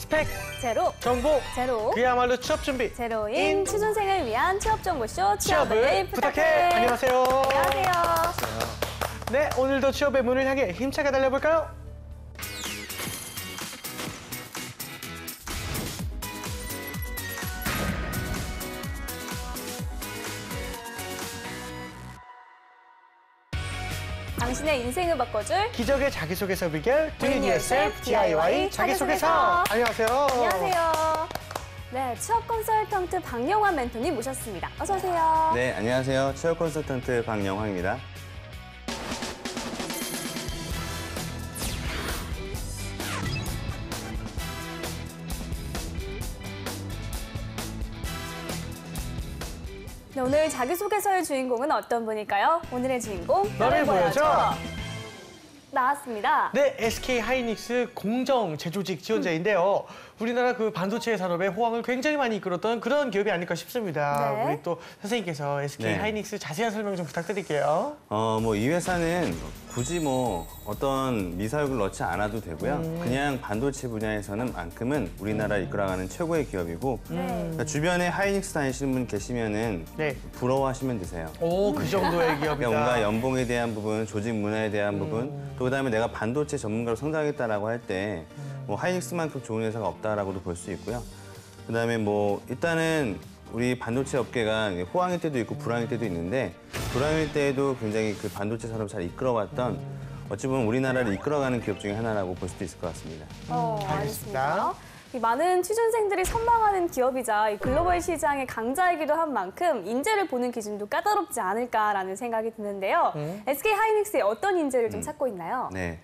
스펙 제로, 정보 제로, 그야말로 취업 준비 제로인 취준생을 위한 취업 정보쇼 취업을 부탁해. 안녕하세요. 안녕하세요. 네, 오늘도 취업의 문을 향해 힘차게 달려볼까요? 당신의 인생을 바꿔줄 기적의 자기소개서 비결 Do It Do It Yourself Yourself DIY 자기소개서. 안녕하세요. 안녕하세요. 네, 취업 컨설턴트 박영환 멘토님 모셨습니다. 어서 오세요. 네, 안녕하세요. 취업 컨설턴트 박영환입니다. 네, 오늘 자기소개서의 주인공은 어떤 분일까요? 오늘의 주인공 너를 보여줘. 나왔습니다. 네, SK 하이닉스 공정 제조직 지원자인데요. 우리나라 그 반도체 산업의 호황을 굉장히 많이 이끌었던 그런 기업이 아닐까 싶습니다. 네. 우리 또 선생님께서 SK 네. 하이닉스 자세한 설명 좀 부탁드릴게요. 이 회사는 굳이 어떤 미사역을 넣지 않아도 되고요. 그냥 반도체 분야에서는 만큼은 우리나라 이끌어가는 최고의 기업이고 그러니까 주변에 하이닉스 다니시는 분 계시면은 네. 부러워하시면 되세요. 오, 그 정도의 기업이다. 그러니까 뭔가 연봉에 대한 부분, 조직 문화에 대한 부분, 또 그다음에 내가 반도체 전문가로 성장하겠다라고 할 때 하이닉스만큼 좋은 회사가 없다라고도 볼 수 있고요. 그다음에 일단은 우리 반도체 업계가 호황일 때도 있고 불황일 때도 있는데 불황일 때에도 굉장히 그 반도체 산업을 잘 이끌어왔던 어찌 보면 우리나라를 이끌어가는 기업 중에 하나라고 볼 수도 있을 것 같습니다. 알겠습니다. 이 많은 취준생들이 선망하는 기업이자 이 글로벌 시장의 강자이기도 한 만큼 인재를 보는 기준도 까다롭지 않을까라는 생각이 드는데요. SK 하이닉스에 어떤 인재를 좀 찾고 있나요? 네.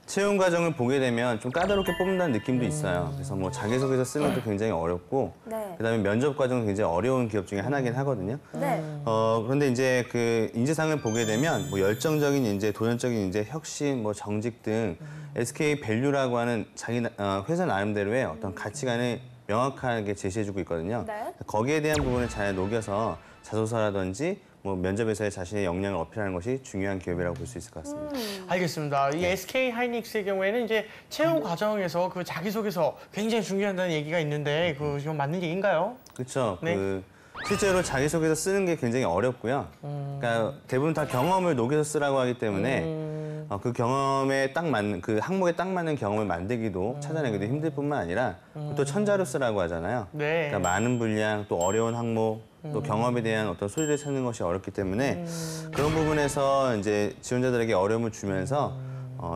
채용 과정을 보게 되면 좀 까다롭게 뽑는다는 느낌도 있어요. 그래서 자기소개서 쓰는 것도 굉장히 어렵고 네. 그다음에 면접 과정은 굉장히 어려운 기업 중에 하나긴 하거든요. 네. 그런데 이제 그 인재상을 보게 되면 열정적인 인재, 도전적인 인재, 혁신, 정직 등 SK 밸류라고 하는 자기 회사 나름대로의 어떤 가치관을 명확하게 제시해주고 있거든요. 네. 거기에 대한 부분을 잘 녹여서 자소서라든지 면접에서의 자신의 역량을 어필하는 것이 중요한 기업이라고 볼 수 있을 것 같습니다. 알겠습니다. 이 SK 하이닉스의 경우에는 이제 채용 과정에서 그 자기소개서 굉장히 중요하다는 얘기가 있는데 그 지금 맞는 얘기인가요? 그렇죠. 네. 실제로 자기소개서 쓰는 게 굉장히 어렵고요. 그러니까 대부분 다 경험을 녹여서 쓰라고 하기 때문에 그 경험에 딱 맞는, 그 항목에 딱 맞는 경험을 만들기도 찾아내기도 힘들 뿐만 아니라 또 천자로 쓰라고 하잖아요. 네. 그러니까 많은 분량, 또 어려운 항목, 또 경험에 대한 어떤 소리를 찾는 것이 어렵기 때문에 그런 부분에서 이제 지원자들에게 어려움을 주면서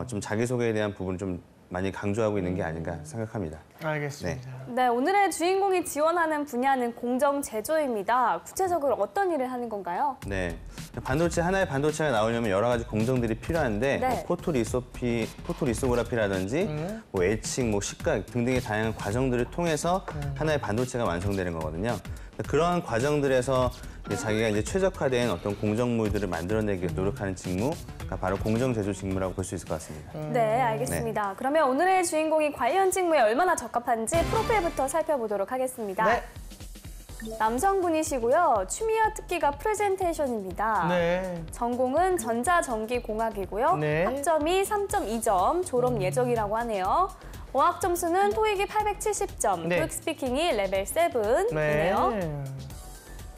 좀 자기소개에 대한 부분을 좀 많이 강조하고 있는 게 아닌가 생각합니다. 알겠습니다. 네, 오늘의 주인공이 지원하는 분야는 공정 제조입니다. 구체적으로 어떤 일을 하는 건가요? 네, 하나의 반도체가 나오려면 여러 가지 공정들이 필요한데 네. 포토리소그라피라든지 에칭, 식각 등등의 다양한 과정들을 통해서 하나의 반도체가 완성되는 거거든요. 그러한 과정들에서 자기가 이제 최적화된 어떤 공정물들을 만들어내기 위해 노력하는 직무가 바로 공정 제조 직무라고 볼 수 있을 것 같습니다. 네, 알겠습니다. 그러면 오늘의 주인공이 관련 직무에 얼마나 적합한지 프로필부터 살펴보도록 하겠습니다. 네. 남성분이시고요. 취미와 특기가 프레젠테이션입니다. 네. 전공은 전자전기공학이고요. 네. 학점이 3.2점, 졸업 예정이라고 하네요. 어학 점수는 토익이 870점, 네. 토익 스피킹이 레벨 7이네요. 네.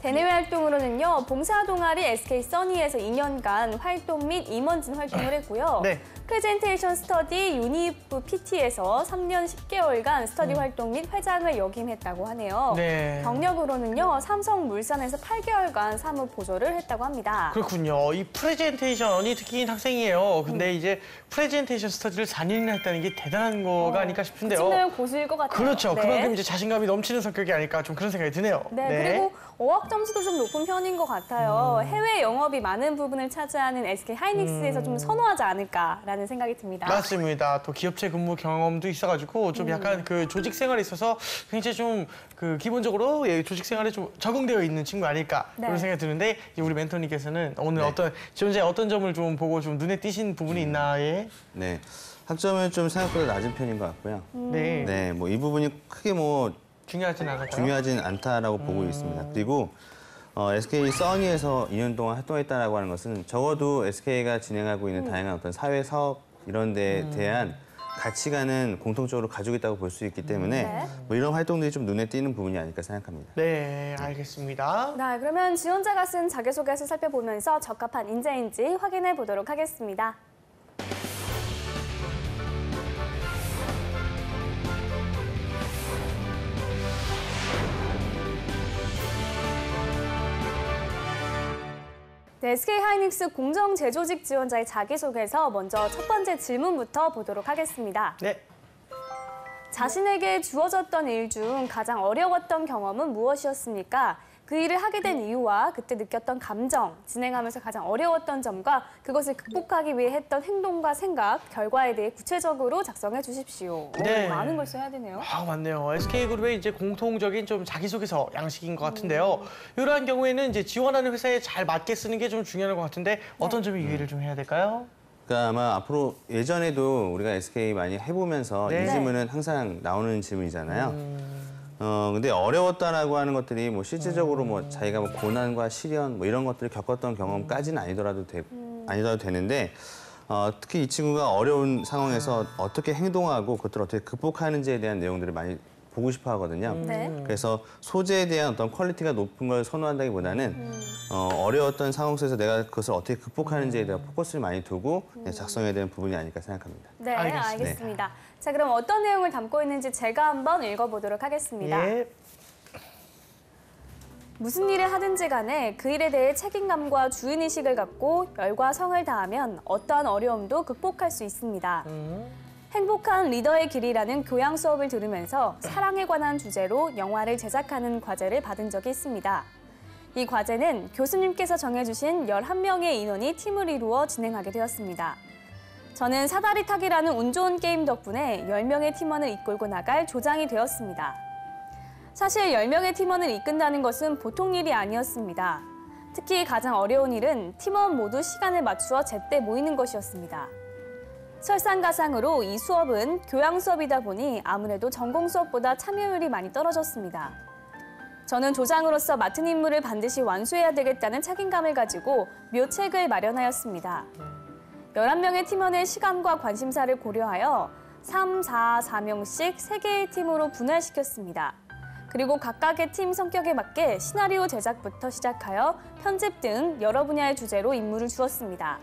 대내외 활동으로는요, 봉사 동아리 SK 써니에서 2년간 활동 및 임원진 활동을 했고요. 네. 프레젠테이션 스터디 유니프 PT에서 3년 10개월간 스터디 활동 및 회장을 역임했다고 하네요. 네. 경력으로는요, 삼성물산에서 8개월간 사무 보조를 했다고 합니다. 그렇군요. 이 프레젠테이션이 특기인 학생이에요. 근데 이제 프레젠테이션 스터디를 4년이나 했다는 게 대단한 거가 아닐까 싶은데요. 친구는 고수일 것 같아요. 그렇죠. 네. 그만큼 이제 자신감이 넘치는 성격이 아닐까 좀 그런 생각이 드네요. 네, 그리고 어학 점수도 좀 높은 편인 것 같아요. 해외 영업이 많은 부분을 차지하는 SK 하이닉스에서 좀 선호하지 않을까라는 생각이 듭니다. 맞습니다. 또 기업체 근무 경험도 있어가지고 좀 약간 그 조직 생활에 있어서 굉장히 좀 그 기본적으로 조직 생활에 좀 적응되어 있는 친구 아닐까 네. 그런 생각이 드는데 이제 우리 멘토님께서는 오늘 네. 지원자의 어떤 점을 좀 보고 좀 눈에 띄신 부분이 있나 예? 네, 학점은 좀 생각보다 낮은 편인 것 같고요. 네. 네, 이 부분이 크게 중요하진 않을까요? 중요하진 않다라고 보고 있습니다. 그리고 SK 써니에서 2년 동안 활동했다라고 하는 것은 적어도 SK가 진행하고 있는 다양한 어떤 사회 사업 이런 데에 대한 가치관은 공통적으로 가지고 있다고 볼 수 있기 때문에 네. 뭐 이런 활동들이 좀 눈에 띄는 부분이 아닐까 생각합니다. 네, 알겠습니다. 네, 그러면 지원자가 쓴 자기소개서 살펴보면서 적합한 인재인지 확인해 보도록 하겠습니다. 네, SK하이닉스 공정제조직 지원자의 자기소개서 먼저 첫 번째 질문부터 보도록 하겠습니다. 네. 자신에게 주어졌던 일 중 가장 어려웠던 경험은 무엇이었습니까? 그 일을 하게 된 이유와 그때 느꼈던 감정, 진행하면서 가장 어려웠던 점과 그것을 극복하기 위해 했던 행동과 생각, 결과에 대해 구체적으로 작성해 주십시오. 네. 많은 걸 써야 되네요. 아, 맞네요. SK그룹의 이제 공통적인 좀 자기소개서 양식인 것 같은데요. 이러한 경우에는 이제 지원하는 회사에 잘 맞게 쓰는 게 좀 중요한 것 같은데 어떤 점에 유의를 좀 해야 될까요? 그러니까 아마 앞으로 예전에도 우리가 SK 많이 해보면서 네. 이 질문은 항상 나오는 질문이잖아요. 근데 어려웠다라고 하는 것들이 뭐 실질적으로 뭐 자기가 뭐 고난과 시련 뭐 이런 것들을 겪었던 경험까지는 아니더라도 되는데 특히 이 친구가 어려운 상황에서 어떻게 행동하고 그것들을 어떻게 극복하는지에 대한 내용들을 많이 보고 싶어 하거든요. 네. 그래서 소재에 대한 어떤 퀄리티가 높은 걸 선호한다기보다는 어려웠던 상황 속에서 내가 그것을 어떻게 극복하는지에 대한 포커스를 많이 두고 작성해야 되는 부분이 아닐까 생각합니다. 네, 알겠습니다. 알겠습니다. 자, 그럼 어떤 내용을 담고 있는지 제가 한번 읽어보도록 하겠습니다. 예. 무슨 일을 하든지 간에 그 일에 대해 책임감과 주인의식을 갖고 열과 성을 다하면 어떠한 어려움도 극복할 수 있습니다. 행복한 리더의 길이라는 교양 수업을 들으면서 사랑에 관한 주제로 영화를 제작하는 과제를 받은 적이 있습니다. 이 과제는 교수님께서 정해주신 11명의 인원이 팀을 이루어 진행하게 되었습니다. 저는 사다리 타기라는 운 좋은 게임 덕분에 10명의 팀원을 이끌고 나갈 조장이 되었습니다. 사실 10명의 팀원을 이끈다는 것은 보통 일이 아니었습니다. 특히 가장 어려운 일은 팀원 모두 시간을 맞추어 제때 모이는 것이었습니다. 설상가상으로 이 수업은 교양 수업이다 보니 아무래도 전공 수업보다 참여율이 많이 떨어졌습니다. 저는 조장으로서 맡은 임무를 반드시 완수해야 되겠다는 책임감을 가지고 묘책을 마련하였습니다. 11명의 팀원의 시간과 관심사를 고려하여 3, 4, 4명씩 3개의 팀으로 분할시켰습니다. 그리고 각각의 팀 성격에 맞게 시나리오 제작부터 시작하여 편집 등 여러 분야의 주제로 임무를 주었습니다.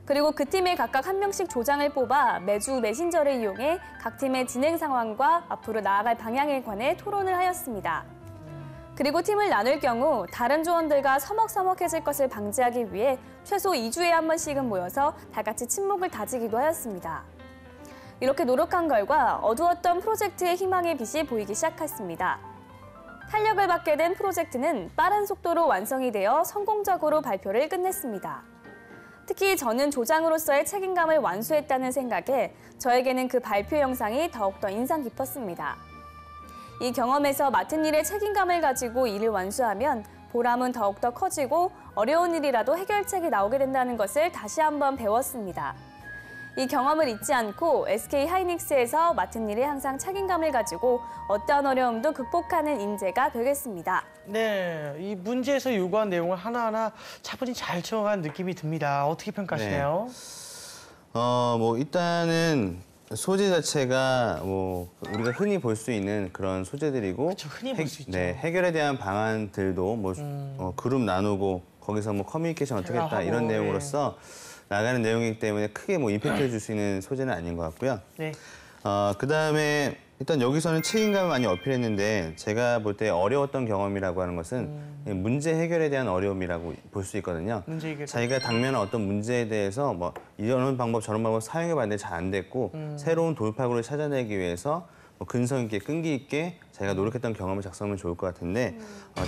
그리고 그 팀에 각각 한 명씩 조장을 뽑아 매주 메신저를 이용해 각 팀의 진행 상황과 앞으로 나아갈 방향에 관해 토론을 하였습니다. 그리고 팀을 나눌 경우 다른 조원들과 서먹서먹해질 것을 방지하기 위해 최소 2주에 한 번씩은 모여서 다 같이 친목을 다지기도 하였습니다. 이렇게 노력한 결과 어두웠던 프로젝트의 희망의 빛이 보이기 시작했습니다. 탄력을 받게 된 프로젝트는 빠른 속도로 완성이 되어 성공적으로 발표를 끝냈습니다. 특히 저는 조장으로서의 책임감을 완수했다는 생각에 저에게는 그 발표 영상이 더욱더 인상 깊었습니다. 이 경험에서 맡은 일에 책임감을 가지고 일을 완수하면 보람은 더욱더 커지고 어려운 일이라도 해결책이 나오게 된다는 것을 다시 한번 배웠습니다. 이 경험을 잊지 않고 SK하이닉스에서 맡은 일에 항상 책임감을 가지고 어떠한 어려움도 극복하는 인재가 되겠습니다. 네, 이 문제에서 요구한 내용을 하나하나 차분히 잘 채워간 느낌이 듭니다. 어떻게 평가하시나요? 뭐 일단은 소재 자체가 뭐 우리가 흔히 볼 수 있는 그런 소재들이고, 그렇죠, 흔히 볼 수 있죠. 네, 해결에 대한 방안들도 뭐 그룹 나누고 거기서 뭐 커뮤니케이션 어떻게 했다 대화하고, 이런 내용으로서 나가는 내용이기 때문에 크게 뭐 임팩트를 줄 수 있는 소재는 아닌 것 같고요. 네. 그다음에 일단 여기서는 책임감을 많이 어필했는데 제가 볼 때 어려웠던 경험이라고 하는 것은 문제 해결에 대한 어려움이라고 볼 수 있거든요. 문제 해결. 자기가 당면한 어떤 문제에 대해서 뭐 이런 방법 저런 방법 사용해봤는데 잘 안 됐고 새로운 돌파구를 찾아내기 위해서 뭐 근성 있게 끈기 있게 자기가 노력했던 경험을 작성하면 좋을 것 같은데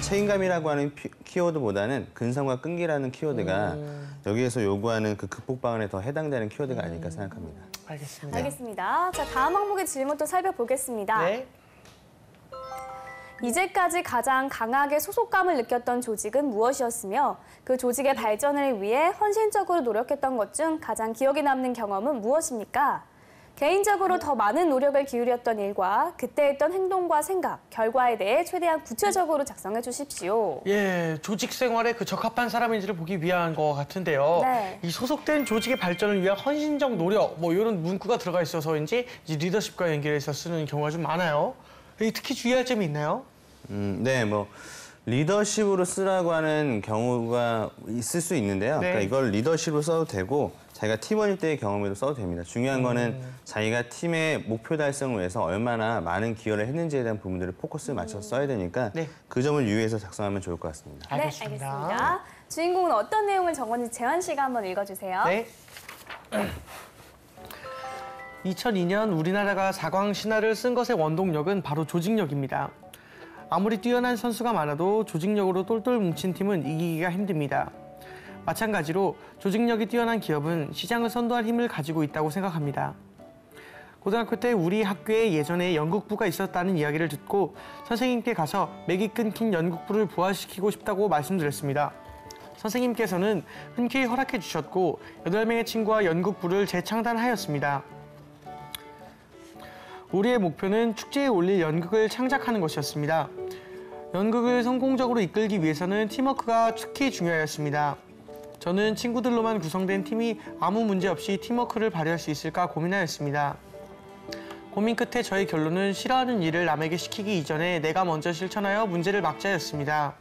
책임감이라고 하는 키워드보다는 근성과 끈기라는 키워드가 여기에서 요구하는 그 극복 방안에 더 해당되는 키워드가 아닐까 생각합니다. 알겠습니다. 알겠습니다. 자, 다음 항목의 질문도 살펴보겠습니다. 네. 이제까지 가장 강하게 소속감을 느꼈던 조직은 무엇이었으며 그 조직의 발전을 위해 헌신적으로 노력했던 것 중 가장 기억에 남는 경험은 무엇입니까? 개인적으로 더 많은 노력을 기울였던 일과 그때 했던 행동과 생각, 결과에 대해 최대한 구체적으로 작성해 주십시오. 예, 조직 생활에 그 적합한 사람인지를 보기 위한 것 같은데요. 네. 이 소속된 조직의 발전을 위한 헌신적 노력, 뭐 이런 문구가 들어가 있어서인지 이제 리더십과 연결해서 쓰는 경우가 좀 많아요. 특히 주의할 점이 있나요? 네, 뭐 리더십으로 쓰라고 하는 경우가 있을 수 있는데요. 네. 그러니까 이걸 리더십으로 써도 되고 자기가 팀원일 때의 경험에도 써도 됩니다. 중요한 거는 자기가 팀의 목표 달성을 위해서 얼마나 많은 기여를 했는지에 대한 부분들을 포커스를 맞춰서 써야 되니까 네. 그 점을 유의해서 작성하면 좋을 것 같습니다. 알겠습니다. 네, 알겠습니다. 주인공은 어떤 내용을 적었는지 재환 씨가 한번 읽어주세요. 네. 2002년 우리나라가 사광 신화를 쓴 것의 원동력은 바로 조직력입니다. 아무리 뛰어난 선수가 많아도 조직력으로 똘똘 뭉친 팀은 이기기가 힘듭니다. 마찬가지로 조직력이 뛰어난 기업은 시장을 선도할 힘을 가지고 있다고 생각합니다. 고등학교 때 우리 학교에 예전에 연극부가 있었다는 이야기를 듣고 선생님께 가서 맥이 끊긴 연극부를 부활시키고 싶다고 말씀드렸습니다. 선생님께서는 흔쾌히 허락해 주셨고 8명의 친구와 연극부를 재창단하였습니다. 우리의 목표는 축제에 올릴 연극을 창작하는 것이었습니다. 연극을 성공적으로 이끌기 위해서는 팀워크가 특히 중요하였습니다. 저는 친구들로만 구성된 팀이 아무 문제 없이 팀워크를 발휘할 수 있을까 고민하였습니다. 고민 끝에 저의 결론은 싫어하는 일을 남에게 시키기 이전에 내가 먼저 실천하여 문제를 막자였습니다.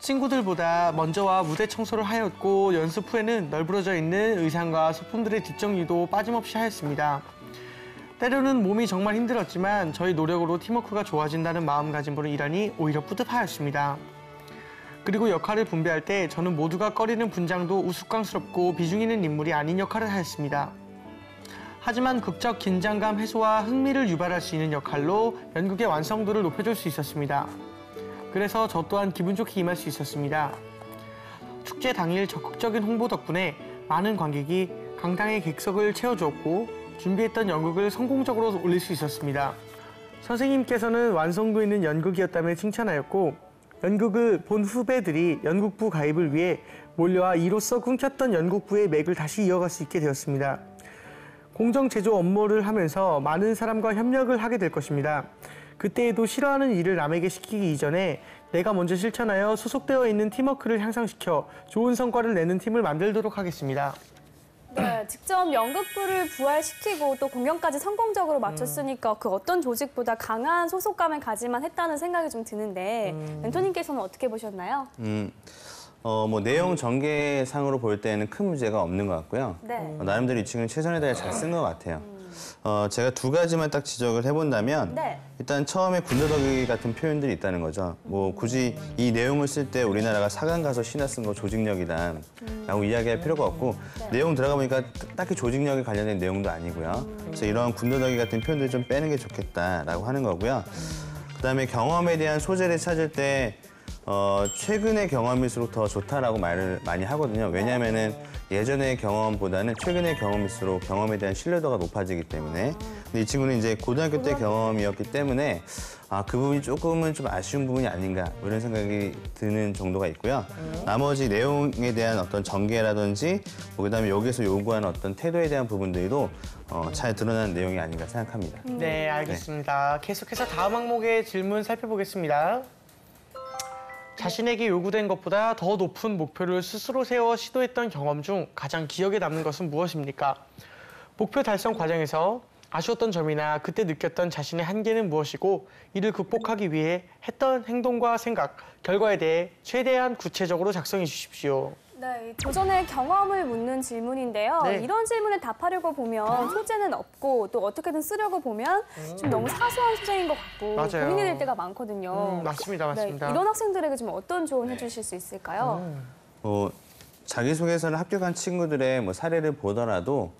친구들보다 먼저 와 무대 청소를 하였고 연습 후에는 널브러져 있는 의상과 소품들의 뒷정리도 빠짐없이 하였습니다. 때로는 몸이 정말 힘들었지만 저희 노력으로 팀워크가 좋아진다는 마음가짐으로 일하니 오히려 뿌듯하였습니다. 그리고 역할을 분배할 때 저는 모두가 꺼리는 분장도 우스꽝스럽고 비중 있는 인물이 아닌 역할을 하였습니다. 하지만 극적 긴장감 해소와 흥미를 유발할 수 있는 역할로 연극의 완성도를 높여줄 수 있었습니다. 그래서 저 또한 기분 좋게 임할 수 있었습니다. 축제 당일 적극적인 홍보 덕분에 많은 관객이 강당의 객석을 채워주었고 준비했던 연극을 성공적으로 올릴 수 있었습니다. 선생님께서는 완성도 있는 연극이었다며 칭찬하였고 연극을 본 후배들이 연극부 가입을 위해 몰려와 이로써 끊겼던 연극부의 맥을 다시 이어갈 수 있게 되었습니다. 공정 제조 업무를 하면서 많은 사람과 협력을 하게 될 것입니다. 그때에도 싫어하는 일을 남에게 시키기 이전에 내가 먼저 실천하여 소속되어 있는 팀워크를 향상시켜 좋은 성과를 내는 팀을 만들도록 하겠습니다. 네, 직접 연극부를 부활시키고 또 공연까지 성공적으로 마쳤으니까 그 어떤 조직보다 강한 소속감을 가지만 했다는 생각이 좀 드는데 멘토님께서는 어떻게 보셨나요? 뭐 내용 전개상으로 볼 때는 큰 문제가 없는 것 같고요. 네. 나름대로 이 친구는 최선을 다해 잘 쓴 것 같아요. 제가 두 가지만 딱 지적을 해본다면 네. 일단 처음에 군더더기 같은 표현들이 있다는 거죠. 뭐 굳이 이 내용을 쓸 때 우리나라가 사강 가서 신화 쓴 거 조직력이다 라고 이야기할 필요가 없고 내용 들어가 보니까 딱히 조직력에 관련된 내용도 아니고요. 그래서 이런 군더더기 같은 표현들 좀 빼는 게 좋겠다라고 하는 거고요. 그다음에 경험에 대한 소재를 찾을 때 최근의 경험일수록 더 좋다라고 말을 많이 하거든요. 왜냐하면은 예전의 경험보다는 최근의 경험일수록 경험에 대한 신뢰도가 높아지기 때문에. 근데 이 친구는 이제 고등학교 때 경험이었기 때문에 그 부분이 조금은 좀 아쉬운 부분이 아닌가 이런 생각이 드는 정도가 있고요. 나머지 내용에 대한 어떤 전개라든지 그다음에 여기서 요구하는 어떤 태도에 대한 부분들도 잘 드러난 내용이 아닌가 생각합니다. 네, 알겠습니다. 계속해서 다음 항목의 질문 살펴보겠습니다. 자신에게 요구된 것보다 더 높은 목표를 스스로 세워 시도했던 경험 중 가장 기억에 남는 것은 무엇입니까? 목표 달성 과정에서 아쉬웠던 점이나 그때 느꼈던 자신의 한계는 무엇이고 이를 극복하기 위해 했던 행동과 생각, 결과에 대해 최대한 구체적으로 작성해 주십시오. 네, 도전의 경험을 묻는 질문인데요. 네. 이런 질문에 답하려고 보면 소재는 없고 또 어떻게든 쓰려고 보면 좀 너무 사소한 소재인 것 같고 맞아요. 고민이 될 때가 많거든요. 맞습니다, 맞습니다. 네, 이런 학생들에게 좀 어떤 조언 해주실 수 있을까요? 자기소개서를 합격한 친구들의 뭐 사례를 보더라도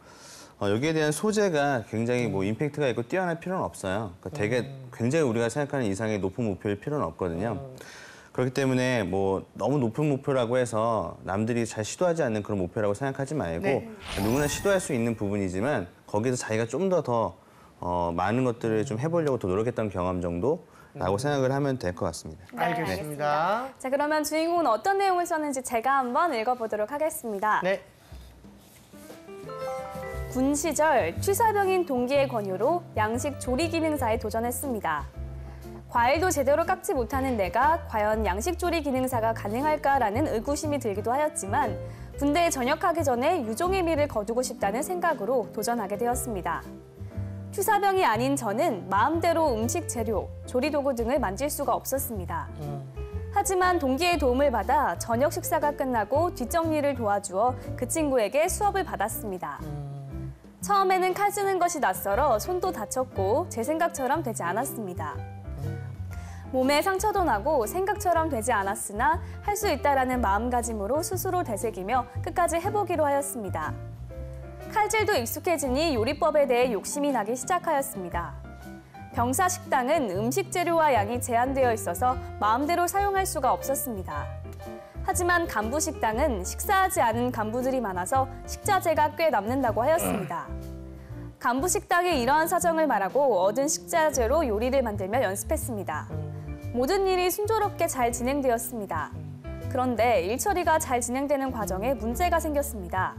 여기에 대한 소재가 굉장히 뭐 임팩트가 있고 뛰어날 필요는 없어요. 그러니까 되게 굉장히 우리가 생각하는 이상의 높은 목표일 필요는 없거든요. 그렇기 때문에 뭐 너무 높은 목표라고 해서 남들이 잘 시도하지 않는 그런 목표라고 생각하지 말고 네. 누구나 시도할 수 있는 부분이지만 거기서 자기가 좀 더 많은 것들을 좀 해보려고 더 노력했던 경험 정도라고 생각을 하면 될 것 같습니다. 네, 알겠습니다. 자, 그러면 주인공은 어떤 내용을 썼는지 제가 한번 읽어보도록 하겠습니다. 네. 군 시절 취사병인 동기의 권유로 양식 조리 기능사에 도전했습니다. 과일도 제대로 깎지 못하는 내가 과연 양식 조리 기능사가 가능할까라는 의구심이 들기도 하였지만 군대에 전역하기 전에 유종의 미를 거두고 싶다는 생각으로 도전하게 되었습니다. 취사병이 아닌 저는 마음대로 음식 재료, 조리도구 등을 만질 수가 없었습니다. 하지만 동기의 도움을 받아 저녁 식사가 끝나고 뒷정리를 도와주어 그 친구에게 수업을 받았습니다. 처음에는 칼 쓰는 것이 낯설어 손도 다쳤고 제 생각처럼 되지 않았습니다. 몸에 상처도 나고 생각처럼 되지 않았으나 할 수 있다라는 마음가짐으로 스스로 되새기며 끝까지 해보기로 하였습니다. 칼질도 익숙해지니 요리법에 대해 욕심이 나기 시작하였습니다. 병사 식당은 음식 재료와 양이 제한되어 있어서 마음대로 사용할 수가 없었습니다. 하지만 간부 식당은 식사하지 않은 간부들이 많아서 식자재가 꽤 남는다고 하였습니다. 간부 식당의 이러한 사정을 말하고 얻은 식자재로 요리를 만들며 연습했습니다. 모든 일이 순조롭게 잘 진행되었습니다. 그런데 일 처리가 잘 진행되는 과정에 문제가 생겼습니다.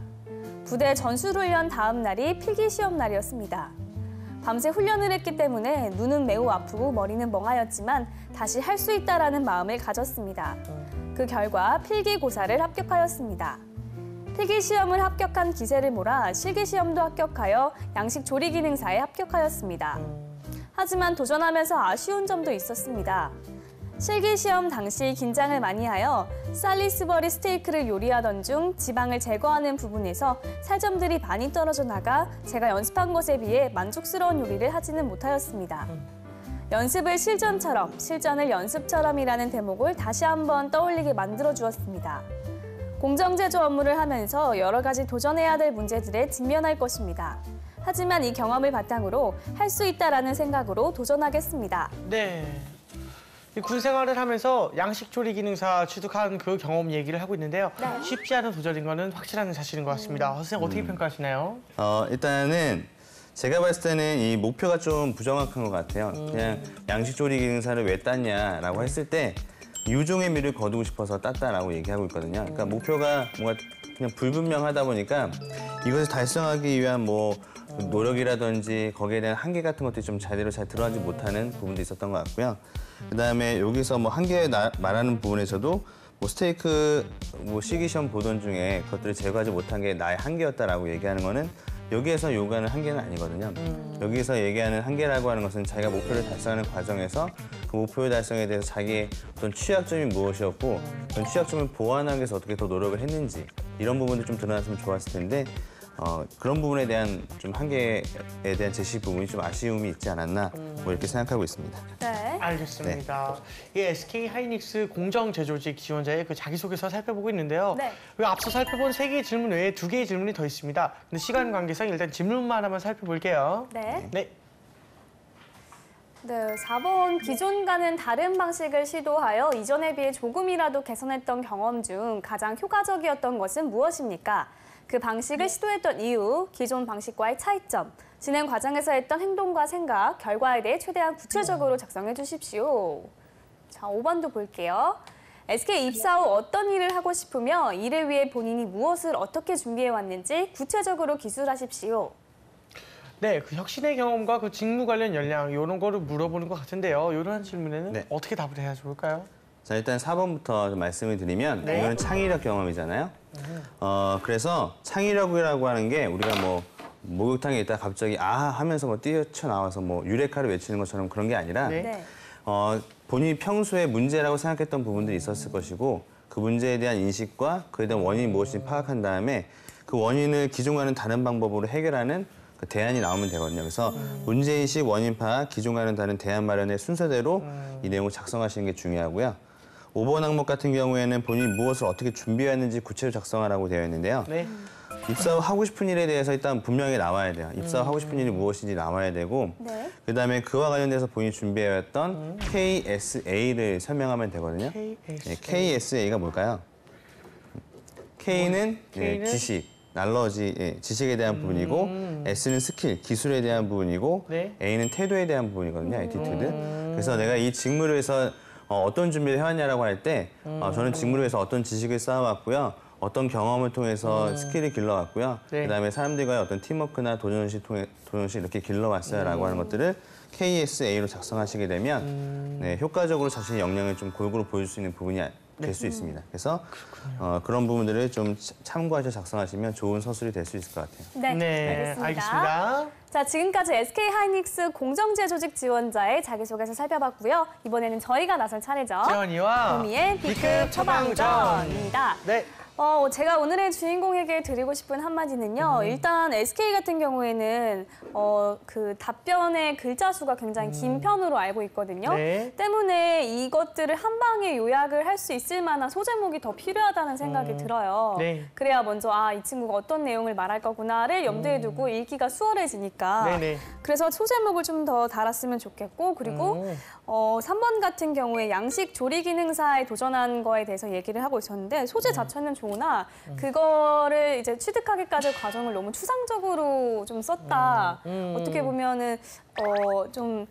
부대 전술훈련 다음 날이 필기시험 날이었습니다. 밤새 훈련을 했기 때문에 눈은 매우 아프고 머리는 멍하였지만 다시 할 수 있다라는 마음을 가졌습니다. 그 결과 필기고사를 합격하였습니다. 필기시험을 합격한 기세를 몰아 실기시험도 합격하여 양식 조리 기능사에 합격하였습니다. 하지만 도전하면서 아쉬운 점도 있었습니다. 실기시험 당시 긴장을 많이 하여 살리스버리 스테이크를 요리하던 중 지방을 제거하는 부분에서 살점들이 많이 떨어져 나가 제가 연습한 것에 비해 만족스러운 요리를 하지는 못하였습니다. 연습을 실전처럼, 실전을 연습처럼이라는 대목을 다시 한번 떠올리게 만들어 주었습니다. 공정제조 업무를 하면서 여러 가지 도전해야 될 문제들에 직면할 것입니다. 하지만 이 경험을 바탕으로 할 수 있다라는 생각으로 도전하겠습니다. 네. 이 군 생활을 하면서 양식 조리 기능사 취득한 그 경험 얘기를 하고 있는데요. 네. 쉽지 않은 도전인 거는 확실한 사실인 것 같습니다. 선생님 어떻게 평가하시나요? 일단은 제가 봤을 때는 이 목표가 좀 부정확한 것 같아요. 그냥 양식 조리 기능사를 왜 땄냐라고 했을 때 유종의 미를 거두고 싶어서 땄다라고 얘기하고 있거든요. 그러니까 목표가 뭔가 그냥 불분명하다 보니까 이것을 달성하기 위한 뭐 노력이라든지 거기에 대한 한계 같은 것들이 좀 제대로 잘 들어가지 못하는 부분도 있었던 것 같고요. 그다음에 여기서 뭐 한계 말하는 부분에서도 뭐 스테이크 뭐 실기시험 보던 중에 그것들을 제거하지 못한 게 나의 한계였다라고 얘기하는 거는 여기에서 요구하는 한계는 아니거든요. 여기서 얘기하는 한계라고 하는 것은 자기가 목표를 달성하는 과정에서 그 목표의 달성에 대해서 자기의 어떤 취약점이 무엇이었고 그런 취약점을 보완하기 위해서 어떻게 더 노력을 했는지 이런 부분도 좀 드러났으면 좋았을 텐데 그런 부분에 대한 좀 한계에 대한 제시 부분이 좀 아쉬움이 있지 않았나 뭐 이렇게 생각하고 있습니다. 네. 알겠습니다. 이 SK 하이닉스 공정 제조직 지원자의 그 자기소개서 살펴보고 있는데요. 네. 그 앞서 살펴본 3개의 질문 외에 2개의 질문이 더 있습니다. 근데 시간 관계상 일단 질문만 한번 살펴볼게요. 네. 네. 네, 4번 기존과는 다른 방식을 시도하여 이전에 비해 조금이라도 개선했던 경험 중 가장 효과적이었던 것은 무엇입니까? 그 방식을 시도했던 이유, 기존 방식과의 차이점, 진행 과정에서 했던 행동과 생각, 결과에 대해 최대한 구체적으로 작성해 주십시오. 자, 5번도 볼게요. SK 입사 후 어떤 일을 하고 싶으며 이를 위해 본인이 무엇을 어떻게 준비해 왔는지 구체적으로 기술하십시오. 네, 그 혁신의 경험과 그 직무 관련 역량 이런 거를 물어보는 것 같은데요. 이런 질문에는 네. 어떻게 답을 해야 좋을까요? 자, 일단 4번부터 좀 말씀을 드리면 네. 이거는 창의력 경험이잖아요. 그래서 창의력이라고 하는 게 우리가 뭐 목욕탕에 있다 갑자기 아 하면서 뭐 뛰쳐나와서 뭐 유레카를 외치는 것처럼 그런 게 아니라 네. 네. 본인이 평소에 문제라고 생각했던 부분들이 있었을 것이고 그 문제에 대한 인식과 그에 대한 원인이 무엇인지 파악한 다음에 그 원인을 기존과는 다른 방법으로 해결하는 그 대안이 나오면 되거든요. 그래서 문제인식, 원인 파악, 기존과는 다른 대안 마련의 순서대로 이 내용을 작성하시는 게 중요하고요. 5번 항목 같은 경우에는 본인이 무엇을 어떻게 준비했는지 구체적으로 작성하라고 되어 있는데요. 네. 입사 후 하고 싶은 일에 대해서 일단 분명히 나와야 돼요. 입사 후 하고 싶은 일이 무엇인지 나와야 되고 네. 그다음에 그와 관련돼서 본인이 준비해왔던 KSA를 설명하면 되거든요. KSA. KSA가 뭘까요? K는 K는? 지식, 날러지, 지식에 대한 부분이고 S는 스킬, 기술에 대한 부분이고 네. A는 태도에 대한 부분이거든요, 애티튜드. 그래서 내가 이 직무를 위해서 어떤 준비를 해왔냐라고 할 때 저는 직무를 위해서 어떤 지식을 쌓아왔고요. 어떤 경험을 통해서 스킬을 길러왔고요. 네. 그다음에 사람들과의 어떤 팀워크나 도전식 이렇게 길러왔어요라고 하는 것들을 KSA로 작성하시게 되면 네, 효과적으로 자신의 역량을 좀 골고루 보여줄 수 있는 부분이 될 수 있습니다. 그래서 그런 부분들을 좀 참고하셔서 작성하시면 좋은 서술이 될 수 있을 것 같아요. 네, 알겠습니다. 자, 지금까지 SK 하이닉스 공정제 조직 지원자의 자기소개서 살펴봤고요. 이번에는 저희가 나설 차례죠. 재원이와 구미의 B급 처방전입니다. 네. 제가 오늘의 주인공에게 드리고 싶은 한마디는요. 일단 SK 같은 경우에는 그 답변의 글자 수가 굉장히 긴 편으로 알고 있거든요. 네. 때문에 이것들을 한 방에 요약을 할 수 있을 만한 소제목이 더 필요하다는 생각이 들어요. 네. 그래야 먼저 이 친구가 어떤 내용을 말할 거구나를 염두에 두고 읽기가 수월해지니까. 네네. 그래서 소제목을 좀 더 달았으면 좋겠고, 그리고 3번 같은 경우에 양식 조리 기능사에 도전한 거에 대해서 얘기를 하고 있었는데 소재 자체는 좋으나 그거를 이제 취득하기까지 과정을 너무 추상적으로 좀 썼다. 어떻게 보면은 좀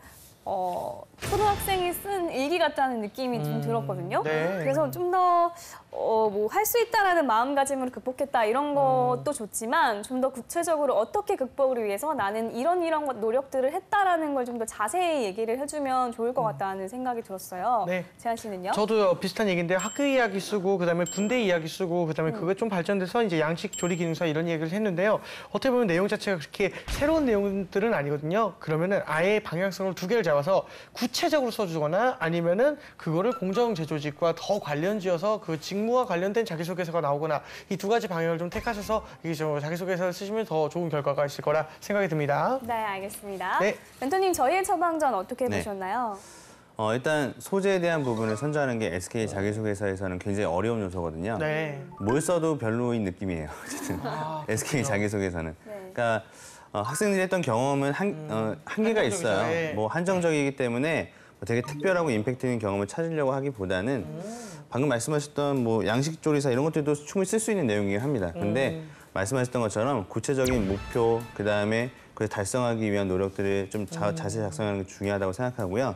초등학생이 쓴 일기 같다는 느낌이 좀 들었거든요. 네. 그래서 좀 더 뭐 할 수 있다라는 마음가짐으로 극복했다 이런 것도 좋지만 좀 더 구체적으로 어떻게 극복을 위해서 나는 이런 노력들을 했다라는 걸 좀 더 자세히 얘기를 해주면 좋을 것 같다는 생각이 들었어요. 네. 재한 씨는요? 저도 비슷한 얘기인데 학교 이야기 쓰고 그다음에 군대 이야기 쓰고 그다음에 그게 좀 발전돼서 이제 양식 조리 기능사 이런 얘기를 했는데요. 어떻게 보면 내용 자체가 그렇게 새로운 내용들은 아니거든요. 그러면은 아예 방향성을 두 개를 잡아서 구체적으로 써주거나 아니면은 그거를 공정 제조직과 더 관련지어서 그 직무와 관련된 자기소개서가 나오거나 이 두 가지 방향을 좀 택하셔서 이게 좀 자기소개서를 쓰시면 더 좋은 결과가 있을 거라 생각이 듭니다. 네, 알겠습니다. 네. 멘토님, 저희의 처방전 어떻게 네. 보셨나요? 일단 소재에 대한 부분을 선정하는 게 SK 자기소개서에서는 굉장히 어려운 요소거든요. 네. 뭘 써도 별로인 느낌이에요. 어쨌든 SK 자기소개서는. 네. 그러니까 학생들이 했던 경험은 한계가 있어요. 네. 뭐 한정적이기 때문에 뭐 되게 특별하고 임팩트 있는 경험을 찾으려고 하기보다는 방금 말씀하셨던 뭐 양식조리사 이런 것들도 충분히 쓸 수 있는 내용이긴 합니다. 근데 말씀하셨던 것처럼 구체적인 목표, 그다음에 그걸 달성하기 위한 노력들을 좀 자세히 작성하는 게 중요하다고 생각하고요.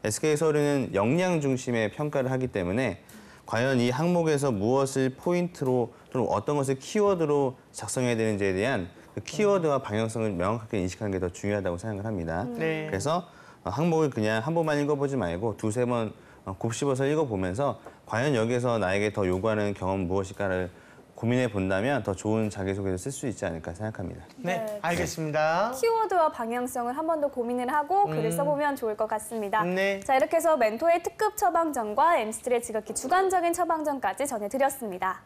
SK 서울은 역량 중심의 평가를 하기 때문에 과연 이 항목에서 무엇을 포인트로 또는 어떤 것을 키워드로 작성해야 되는지에 대한 그 키워드와 방향성을 명확하게 인식하는 게 더 중요하다고 생각을 합니다. 네. 그래서 항목을 그냥 한 번만 읽어보지 말고 두세 번 곱씹어서 읽어보면서 과연 여기에서 나에게 더 요구하는 경험은 무엇일까를 고민해 본다면 더 좋은 자기소개를 쓸 수 있지 않을까 생각합니다. 네, 네. 알겠습니다. 키워드와 방향성을 한 번 더 고민을 하고 글을 써보면 좋을 것 같습니다. 네. 자, 이렇게 해서 멘토의 특급 처방전과 MC들의 지극히 주관적인 처방전까지 전해드렸습니다.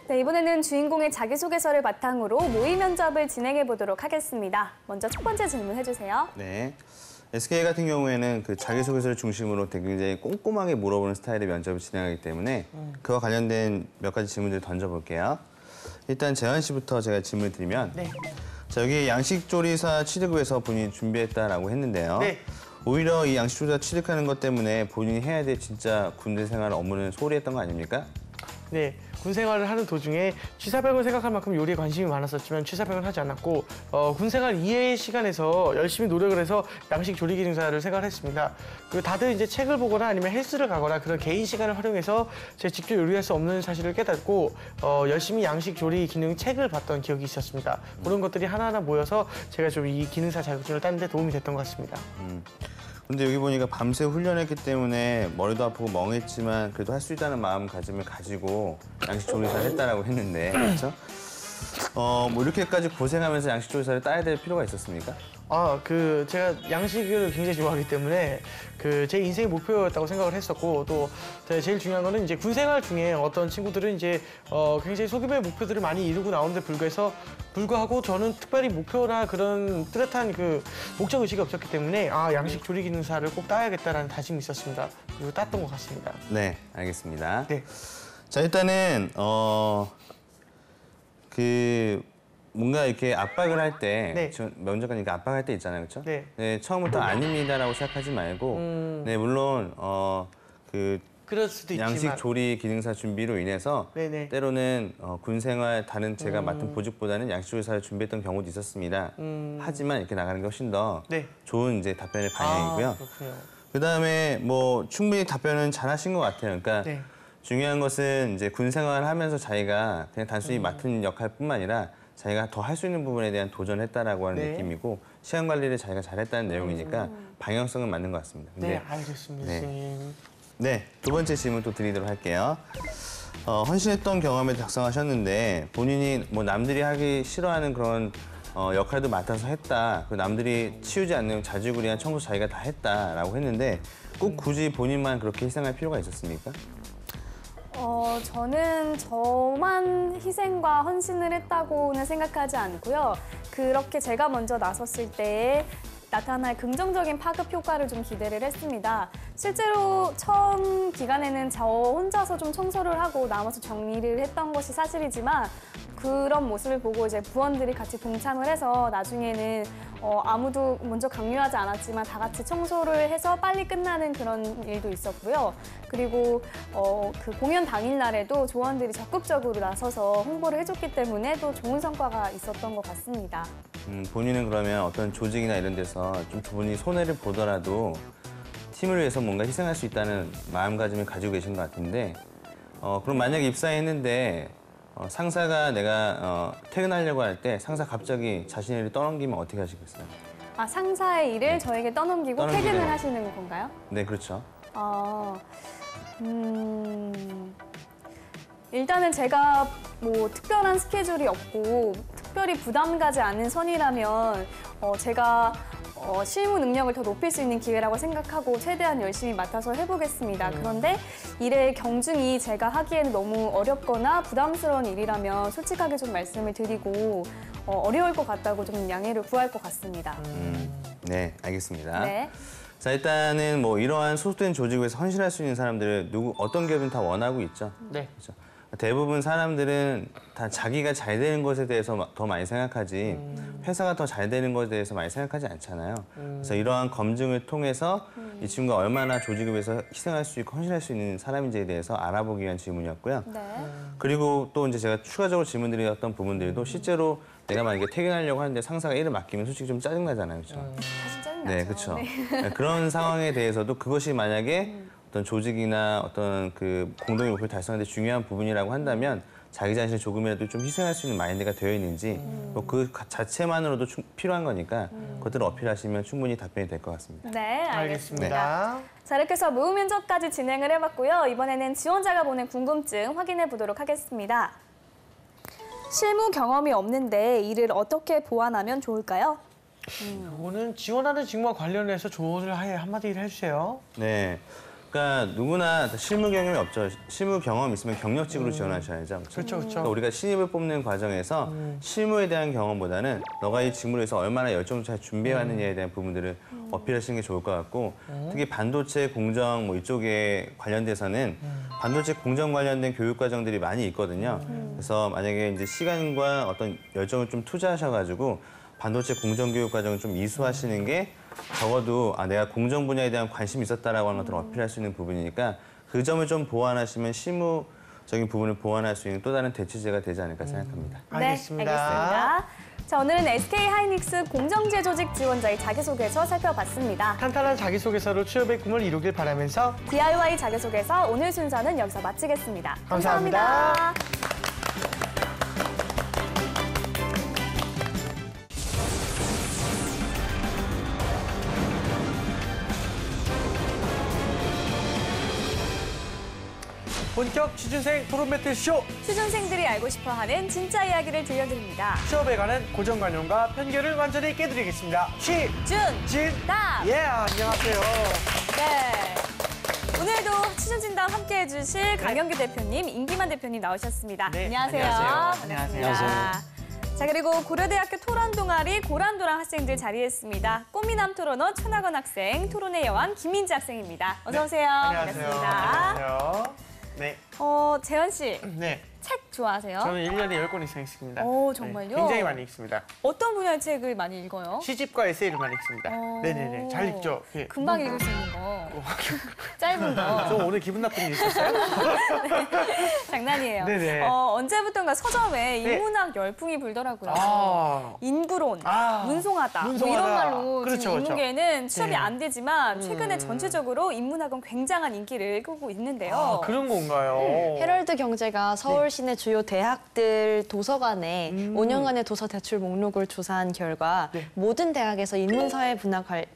네, 이번에는 주인공의 자기소개서를 바탕으로 모의 면접을 진행해 보도록 하겠습니다. 먼저 첫 번째 질문 해주세요. 네. SK 같은 경우에는 그 자기소개서를 중심으로 되게 굉장히 꼼꼼하게 물어보는 스타일의 면접을 진행하기 때문에 그와 관련된 몇 가지 질문들을 던져볼게요. 일단 재환 씨부터 제가 질문을 드리면 네. 자, 여기 양식조리사 취득위해서 본인이 준비했다라고 했는데요. 네. 오히려 이 양식조리사 취득하는 것 때문에 본인이 해야 될 진짜 군대 생활 업무는 소홀히 했던 거 아닙니까? 네, 군 생활을 하는 도중에 취사병을 생각할 만큼 요리에 관심이 많았었지만 취사병을 하지 않았고 군 생활 이외의 시간에서 열심히 노력을 해서 양식 조리 기능사를 생활했습니다. 그 다들 이제 책을 보거나 아니면 헬스를 가거나 그런 개인 시간을 활용해서 제가 직접 요리할 수 없는 사실을 깨닫고 열심히 양식 조리 기능 책을 봤던 기억이 있었습니다. 그런 것들이 하나하나 모여서 제가 좀 이 기능사 자격증을 따는 데 도움이 됐던 것 같습니다. 근데 여기 보니까 밤새 훈련했기 때문에 머리도 아프고 멍했지만 그래도 할 수 있다는 마음가짐을 가지고 양식조리사를 했다라고 했는데 그렇죠? 뭐 이렇게까지 고생하면서 양식조리사를 따야 될 필요가 있었습니까? 제가 양식을 굉장히 좋아하기 때문에 제 인생의 목표였다고 생각을 했었고 또 제일 중요한 거는 이제 군 생활 중에 어떤 친구들은 이제 굉장히 소규모의 목표들을 많이 이루고 나오는데 불구하고 저는 특별히 목표나 그런 뚜렷한 그 목적 의식이 없었기 때문에 양식 조리 기능사를 꼭 따야겠다라는 다짐이 있었습니다. 그리고 땄던 것 같습니다. 네, 알겠습니다. 네. 자, 일단은 뭔가 이렇게 압박을 할 때, 네. 면접관 이렇게 압박할 때 있잖아요, 그렇죠? 네. 네, 처음부터 아닙니다라고 시작하지 말고, 네, 물론 그 그럴 수도 있지만. 양식 조리 기능사 준비로 인해서 네네. 때로는 군생활 다른 제가 맡은 보직보다는 양식 조리사를 준비했던 경우도 있었습니다. 하지만 이렇게 나가는 게 훨씬 더 네. 좋은 이제 답변의 방향이고요. 그렇군요. 그다음에 뭐 충분히 답변은 잘하신 것 같아요. 그러니까 네. 중요한 것은 이제 군 생활을 하면서 자기가 그냥 단순히 맡은 역할뿐만 아니라 자기가 더 할 수 있는 부분에 대한 도전을 했다라고 하는 네. 느낌이고 시간 관리를 자기가 잘했다는 내용이니까 방향성은 맞는 것 같습니다. 네, 알겠습니다, 네. 선생님. 네, 두 번째 질문 또 드리도록 할게요. 헌신했던 경험에 작성하셨는데 본인이 뭐 남들이 하기 싫어하는 그런 역할도 맡아서 했다. 그 남들이 치우지 않는 자질구레한 청소 자기가 다 했다라고 했는데 꼭 굳이 본인만 그렇게 희생할 필요가 있었습니까? 저는 저만 희생과 헌신을 했다고는 생각하지 않고요. 그렇게 제가 먼저 나섰을 때에 나타날 긍정적인 파급 효과를 좀 기대를 했습니다. 실제로 처음 기간에는 저 혼자서 좀 청소를 하고 나머지 정리를 했던 것이 사실이지만 그런 모습을 보고 이제 부원들이 같이 동참을 해서 나중에는 아무도 먼저 강요하지 않았지만 다 같이 청소를 해서 빨리 끝나는 그런 일도 있었고요. 그리고 그 공연 당일날에도 조원들이 적극적으로 나서서 홍보를 해줬기 때문에 또 좋은 성과가 있었던 것 같습니다. 본인은 그러면 어떤 조직이나 이런 데서 좀 본인이 손해를 보더라도 팀을 위해서 뭔가 희생할 수 있다는 마음가짐을 가지고 계신 것 같은데 그럼 만약에 입사했는데 상사가 내가 퇴근하려고 할 때 상사 갑자기 자신의 일을 떠넘기면 어떻게 하시겠어요? 아, 상사의 일을 저에게 떠넘기고 떠넘기는 퇴근을 거. 하시는 건가요? 네, 그렇죠. 일단은 제가 뭐 특별한 스케줄이 없고 특별히 부담 가지 않는 선이라면 제가 실무 능력을 더 높일 수 있는 기회라고 생각하고 최대한 열심히 맡아서 해보겠습니다. 그런데 일의 경중이 제가 하기에는 너무 어렵거나 부담스러운 일이라면 솔직하게 좀 말씀을 드리고 어려울 것 같다고 좀 양해를 구할 것 같습니다. 네, 알겠습니다. 네. 자, 일단은 뭐 이러한 소속된 조직에서 헌신할 수 있는 사람들을 어떤 기업은 다 원하고 있죠. 네. 그렇죠. 대부분 사람들은 다 자기가 잘 되는 것에 대해서 더 많이 생각하지 회사가 더 잘 되는 것에 대해서 많이 생각하지 않잖아요. 그래서 이러한 검증을 통해서 이 친구가 얼마나 조직을 위해서 희생할 수 있고 헌신할 수 있는 사람인지에 대해서 알아보기 위한 질문이었고요. 네. 그리고 또 이제 제가 추가적으로 질문드렸던 부분들도 실제로 내가 만약에 퇴근하려고 하는데 상사가 일을 맡기면 솔직히 좀 짜증나잖아요. 그렇죠? 사실 짜증나죠. 네, 그렇죠. 그런 상황에 대해서도 그것이 만약에 어떤 조직이나 어떤 그 공동의 목표를 달성하는 데 중요한 부분이라고 한다면 자기 자신을 조금이라도 좀 희생할 수 있는 마인드가 되어 있는지 그 자체만으로도 필요한 거니까 그것들을 어필하시면 충분히 답변이 될 것 같습니다. 네, 알겠습니다. 알겠습니다. 자, 이렇게 해서 모의 면접까지 진행을 해봤고요. 이번에는 지원자가 보낸 궁금증 확인해 보도록 하겠습니다. 실무 경험이 없는데 이를 어떻게 보완하면 좋을까요? 이거는 지원하는 직무와 관련해서 조언을 한마디 해주세요. 네. 그러니까 누구나 실무 경험이 없죠. 실무 경험 있으면 경력직으로 지원하셔야죠. 그렇죠, 그렇죠. 그러니까 우리가 신입을 뽑는 과정에서 실무에 대한 경험보다는 너가 이 직무를 위해서 얼마나 열정을 잘 준비해왔느냐에 대한 부분들을 어필하시는 게 좋을 것 같고 특히 반도체 공정 뭐 이쪽에 관련돼서는 반도체 공정 관련된 교육 과정들이 많이 있거든요. 그래서 만약에 이제 시간과 어떤 열정을 좀 투자하셔가지고 반도체 공정 교육 과정을 좀 이수하시는 게 적어도 내가 공정 분야에 대한 관심이 있었다라고 하는 것들을 어필할 수 있는 부분이니까 그 점을 좀 보완하시면 실무적인 부분을 보완할 수 있는 또 다른 대체제가 되지 않을까 생각합니다. 알겠습니다. 네, 알겠습니다. 자, 오늘은 SK하이닉스 공정제 조직 지원자의 자기소개서 살펴봤습니다. 탄탄한 자기소개서로 취업의 꿈을 이루길 바라면서 DIY 자기소개서 오늘 순서는 여기서 마치겠습니다. 감사합니다. 본격 취준생 토론 배틀 쇼! 취준생들이 알고 싶어하는 진짜 이야기를 들려드립니다. 취업에 관한 고정관념과 편견을 완전히 깨드리겠습니다. 취준답! 예, 안녕하세요. 네. 오늘도 취준진담 함께 해주실 강영규 대표님, 임기만 대표님 나오셨습니다. 네, 안녕하세요. 안녕하세요. 반갑습니다. 자, 그리고 고려대학교 토론 동아리 고란도랑 학생들 자리했습니다. 꽃미남 토론원 천하건 학생, 토론의 여왕 김민지 학생입니다. 어서 오세요. 안녕하세요. 반갑습니다. 안녕하세요. 네. 재현 씨, 네. 책 좋아하세요? 저는 1년에 10권 이상 읽습니다. 오, 정말요? 네, 굉장히 많이 읽습니다. 어떤 분야의 책을 많이 읽어요? 시집과 에세이를 많이 읽습니다. 네네네. 잘 읽죠? 예. 금방 읽을 수 있는 거. 짧은 거. 저 오늘 기분 나쁜 일 있었어요? 장난이에요. 네네. 언제부턴가 서점에 네. 인문학 열풍이 불더라고요. 아. 인구론, 문송하다, 뭐 문송하다. 이런 말로 그렇죠, 지금 그렇죠. 인문계는 취업이 네. 안 되지만 최근에 전체적으로 인문학은 굉장한 인기를 끌고 있는데요. 그런 건가요? 헤럴드 경제가 서울 시내 주요 대학들 도서관에 5년간의 도서 대출 목록을 조사한 결과 모든 대학에서 인문사회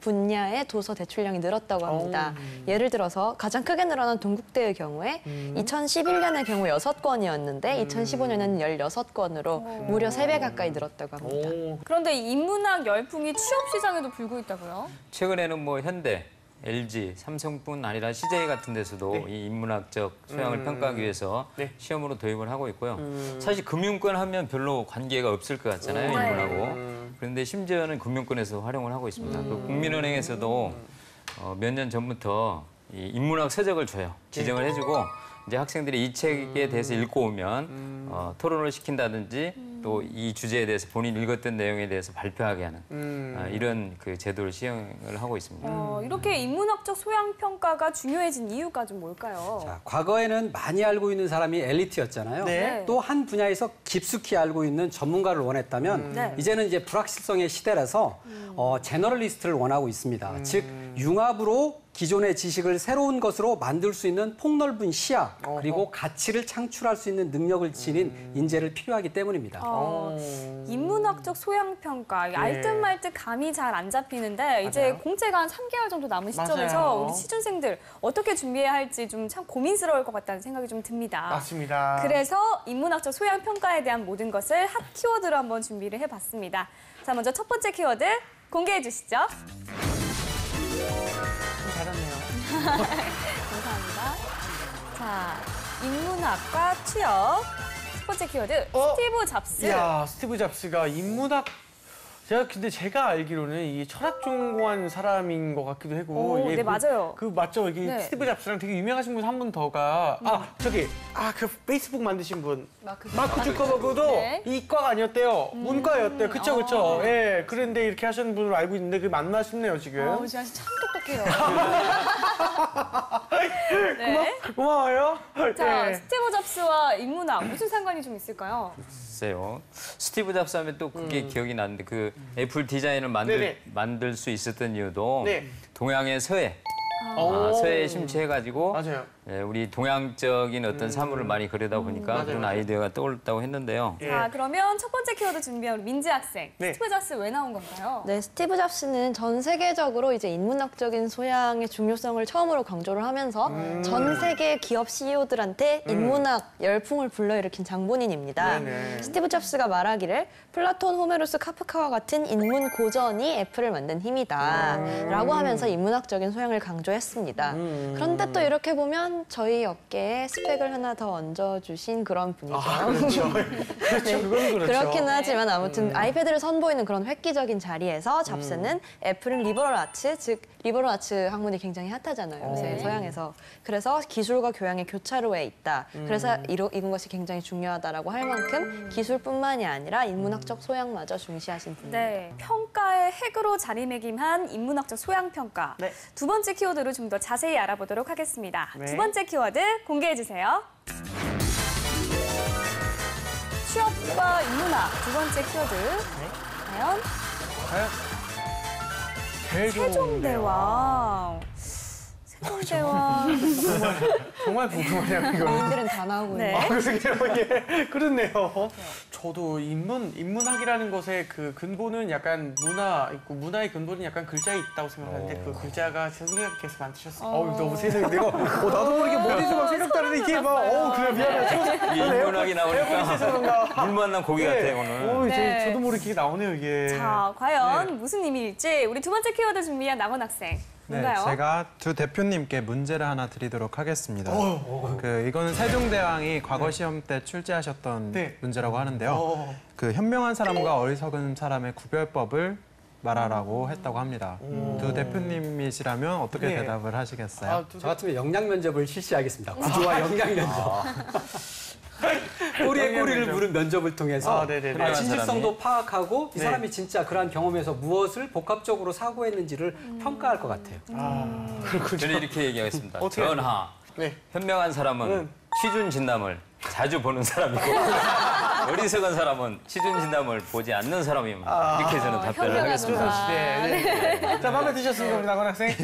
분야의 도서 대출량이 늘었다고 합니다. 예를 들어서 가장 크게 늘어난 동국대의 경우에 2011년의 경우 6건이었는데 2015년에는 16건으로 무려 3배 가까이 늘었다고 합니다. 그런데 이 인문학 열풍이 취업 시장에도 불고 있다고요? 최근에는 뭐 현대, LG, 삼성뿐 아니라 CJ 같은 데서도 이 인문학적 소양을 평가하기 위해서 시험으로 도입을 하고 있고요. 사실 금융권 하면 별로 관계가 없을 것 같잖아요, 인문하고. 그런데 심지어는 금융권에서 활용을 하고 있습니다. 또 국민은행에서도 몇 년 전부터 이 인문학 서적을 줘요. 지정을 해주고 이제 학생들이 이 책에 대해서 읽고 오면 토론을 시킨다든지 또 이 주제에 대해서 본인이 읽었던 내용에 대해서 발표하게 하는 이런 그 제도를 시행을 하고 있습니다. 이렇게 인문학적 소양 평가가 중요해진 이유가 좀 뭘까요? 자, 과거에는 많이 알고 있는 사람이 엘리트였잖아요. 네. 또 한 분야에서 깊숙이 알고 있는 전문가를 원했다면 네. 이제는 이제 불확실성의 시대라서 제너럴리스트를 원하고 있습니다. 즉 융합으로 기존의 지식을 새로운 것으로 만들 수 있는 폭넓은 시야 그리고 가치를 창출할 수 있는 능력을 지닌 인재를 필요하기 때문입니다. 인문학적 소양 평가 알듯 말듯 감이 잘 안 잡히는데 이제 공채가 한 3개월 정도 남은 시점에서 맞아요. 우리 취준생들 어떻게 준비해야 할지 좀 참 고민스러울 것 같다는 생각이 좀 듭니다. 맞습니다. 그래서 인문학적 소양 평가에 대한 모든 것을 핫 키워드로 한번 준비를 해봤습니다. 자, 먼저 첫 번째 키워드 공개해 주시죠. 잘하네요. 감사합니다. 자, 인문학과 취업. 첫 번째 키워드 스티브 잡스. 이야, 스티브 잡스가 인문학 제가 알기로는 이 철학 전공한 사람인 것 같기도 하고. 오, 네, 맞아요. 맞죠. 이게 네. 스티브 잡스랑 되게 유명하신 분 한 분 더가 그 페이스북 만드신 분 마크 주커버그도 네. 이과가 아니었대요. 문과였대요. 그쵸. 예, 그런데 이렇게 하시는 분으로 알고 있는데 그게 맞나 싶네요, 지금. 진짜 참 똑똑해요. 네. 고마워요. 자, 예. 스티브 잡스와 인문학 무슨 상관이 좀 있을까요? 글쎄요. 스티브 잡스 하면 또 그게 기억이 나는데 그 애플 디자인을 네네. 만들 수 있었던 이유도 네. 동양의 서해, 서해에 심취해가지고 맞아요. 예, 우리 동양적인 어떤 사물을 많이 그리다 보니까 그런 아이디어가 떠올랐다고 했는데요. 예. 자, 그러면 첫 번째 키워드 준비한 우리 민지 학생. 네. 스티브 잡스 왜 나온 건가요? 네, 스티브 잡스는 전 세계적으로 이제 인문학적인 소양의 중요성을 처음으로 강조를 하면서 전 세계 기업 CEO들한테 인문학 열풍을 불러일으킨 장본인입니다. 네네. 스티브 잡스가 말하기를 플라톤, 호메로스, 카프카와 같은 인문 고전이 애플을 만든 힘이다 라고 하면서 인문학적인 소양을 강조했습니다. 그런데 또 이렇게 보면 저희 어깨에 스펙을 하나 더 얹어주신 그런 분이죠. 그렇죠. 그렇죠. 그건 그렇죠. 그렇긴 하지만 아무튼 아이패드를 선보이는 그런 획기적인 자리에서 잡스는 애플은 리버럴 아츠, 즉 리버럴 아츠 학문이 굉장히 핫하잖아요, 요새 서양에서. 그래서 기술과 교양의 교차로에 있다. 그래서 이런 것이 굉장히 중요하다라고 할 만큼 기술뿐만이 아니라 인문학적 소양마저 중시하신 분입니다. 네, 평가의 핵으로 자리매김한 인문학적 소양 평가. 네. 두 번째 키워드를 좀 더 자세히 알아보도록 하겠습니다. 네. 두 번째 키워드 공개해 주세요. 취업과 인문학 두 번째 키워드. 과연 세종대왕. 세종대왕. 정말 궁금하네요, 이거. 본인들은 다 나오고 네. 있는. 예, 그렇네요. 저도 인문학이라는 것의 그 근본은 약간 문화 있고 문화의 근본은 약간 글자에 있다고 생각하는데 그 글자가 선생님께서 만드셨어요. 너무 세상에 내가 나도 모르게 머리에서 막 생각나는데 이게 막 그래 미안해요. 이게 인문학이 나오니까 물 만난 고기 같아요, 오늘. 네. 저도 모르게 나오네요, 이게. 자, 과연 무슨 의미일지 우리 두 번째 키워드 준비한 남원 학생. 뭔가요? 제가 두 대표님께 문제를 하나 드리도록 하겠습니다. 이거는 세종대왕이 과거 시험 때 출제하셨던 네. 문제라고 하는데요. 그 현명한 사람과 어리석은 사람의 구별법을 말하라고 했다고 합니다. 두 대표님이시라면 어떻게 네. 대답을 하시겠어요? 저 같으면 역량 면접을 실시하겠습니다. 구조와 역량 면접. 꼬리에 꼬리를 물은 면접을 통해서 네네네. 진실성도 파악하고 이 네. 사람이 진짜 그러한 경험에서 무엇을 복합적으로 사고했는지를 평가할 것 같아요. 저는 이렇게 얘기하겠습니다. 어떻게 전하, 네. 현명한 사람은 취준 진담을 자주 보는 사람이고 어리석은 사람은 취준 진담을 보지 않는 사람입니다. 이렇게 저는 답변을 하겠습니다. 네. 자, 마음에 드셨습니까, 우리 나건 학생?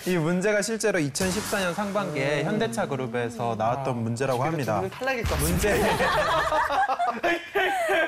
이 문제가 실제로 2014년 상반기에 현대차 그룹에서 나왔던 문제라고 합니다. 오늘 탈락일 것 같습니다.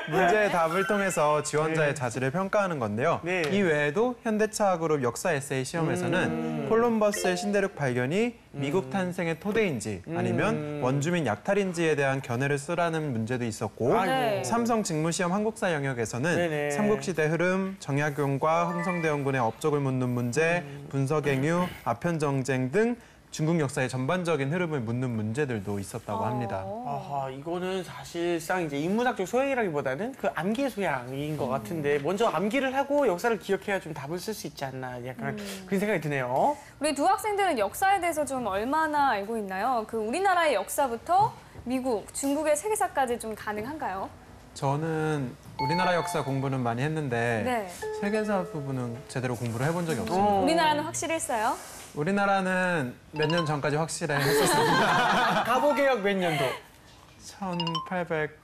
문제의 답을 통해서 지원자의 자질을 평가하는 건데요. 네. 이 외에도 현대차 그룹 역사 에세이 시험에서는 콜럼버스의 신대륙 발견이 미국 탄생의 토대인지 아니면 원주민 약탈인지에 대한 견해를 쓰라는 문제도 있었고 네. 삼성 직무시험 한국사 영역에서는 네네. 삼국시대 흐름, 정약용과 흥성대원군의 업적을 묻는 문제, 분서갱유, 아편정쟁 등 중국 역사의 전반적인 흐름을 묻는 문제들도 있었다고 합니다. 아하, 이거는 사실상 이제 인문학적 소양이라기보다는 그 암기 소양인 것 같은데 먼저 암기를 하고 역사를 기억해야 좀 답을 쓸 수 있지 않나 약간 그런 생각이 드네요. 우리 두 학생들은 역사에 대해서 좀 얼마나 알고 있나요? 그 우리나라의 역사부터 미국, 중국의 세계사까지 좀 가능한가요? 저는 우리나라 역사 공부는 많이 했는데 네. 세계사 부분은 제대로 공부를 해본 적이 없습니다. 우리나라는 확실히 했어요? 우리나라는 몇 년 전까지 확실히 했었습니다. 가보개혁 몇 년도? 1800...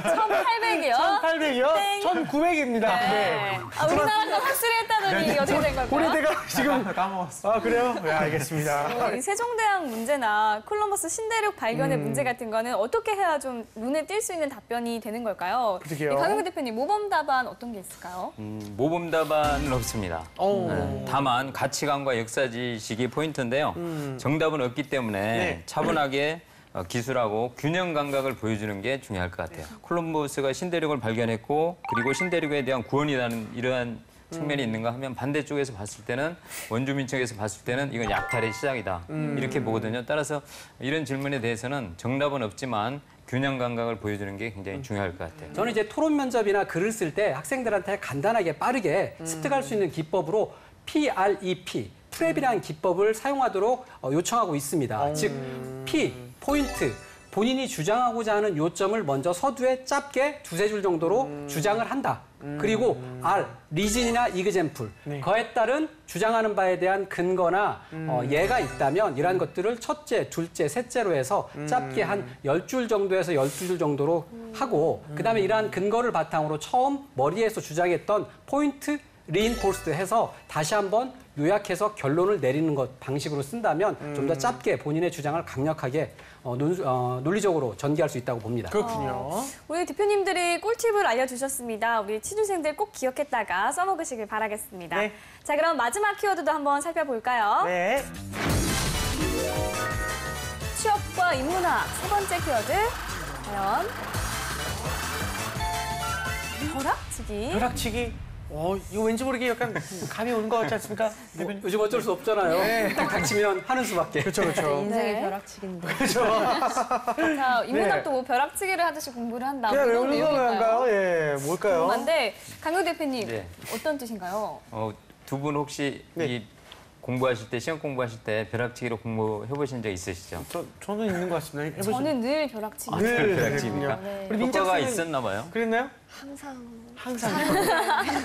1800이요? 1800이요? 땡. 1900입니다. 네. 아, 우리나라가 확실히 했다더니 이게 어떻게 된 걸까요? 고려대가 지금 까먹었어. 아 그래요? 네, 알겠습니다. 이 세종대왕 문제나 콜럼버스 신대륙 발견의 문제 같은 거는 어떻게 해야 좀 눈에 띌 수 있는 답변이 되는 걸까요? 그러게요. 강용구 대표님, 모범 답안 어떤 게 있을까요? 모범 답안은 없습니다. 오. 네, 다만 가치관과 역사 지식이 포인트인데요. 정답은 없기 때문에 네. 차분하게 기술하고 균형 감각을 보여주는 게 중요할 것 같아요. 콜럼버스가 신대륙을 발견했고 그리고 신대륙에 대한 구원이라는 이러한 측면이 있는가 하면 반대쪽에서 봤을 때는 원주민 측에서 봤을 때는 이건 약탈의 시작이다. 이렇게 보거든요. 따라서 이런 질문에 대해서는 정답은 없지만 균형 감각을 보여주는 게 굉장히 중요할 것 같아요. 저는 이제 토론 면접이나 글을 쓸 때 학생들한테 간단하게 빠르게 습득할 수 있는 기법으로 PREP, 프랩이라는 기법을 사용하도록 요청하고 있습니다. 즉, P, 포인트, 본인이 주장하고자 하는 요점을 먼저 서두에 짧게 두세 줄 정도로 주장을 한다. 그리고 R, 리즌이나 이그젬플, 그에 따른 주장하는 바에 대한 근거나 예가 있다면 이러한 것들을 첫째, 둘째, 셋째로 해서 짧게 한 10줄 정도에서 12줄 정도로 하고 그다음에 이러한 근거를 바탕으로 처음 머리에서 주장했던 포인트, 리인포스드 해서 다시 한번 요약해서 결론을 내리는 것 방식으로 쓴다면 좀 더 짧게 본인의 주장을 강력하게 논리적으로 전개할 수 있다고 봅니다. 그렇군요. 우리 대표님들이 꿀팁을 알려주셨습니다. 우리 취준생들 꼭 기억했다가 써먹으시길 바라겠습니다. 네. 자, 그럼 마지막 키워드도 한번 살펴볼까요? 네. 취업과 인문학 세 번째 키워드. 과연 벼락치기. 벼락치기. 이거 왠지 모르게 약간 감이 오는 것 같지 않습니까? 요즘 어쩔 수 없잖아요. 딱 닥치면 하는 수밖에. 그렇죠, 그렇죠. 인생의 네. 벼락치기인데. 자, 인문학도 뭐 벼락치기를 하듯이 공부를 한다. 그냥 뭐 이런 외우는 건가요? 내용일까요? 예, 뭘까요? 궁금한데 강효 대표님 네. 어떤 뜻인가요? 두 분 혹시 네. 이 공부하실 때 시험 공부하실 때 벼락치기로 공부해 보신 적 있으시죠? 저는 있는 것 같습니다. 해보시죠. 저는 늘 벼락치기. 늘 벼락치기입니까? 네. 우리 효과가 민작생은 있었나 봐요. 그랬나요? 항상.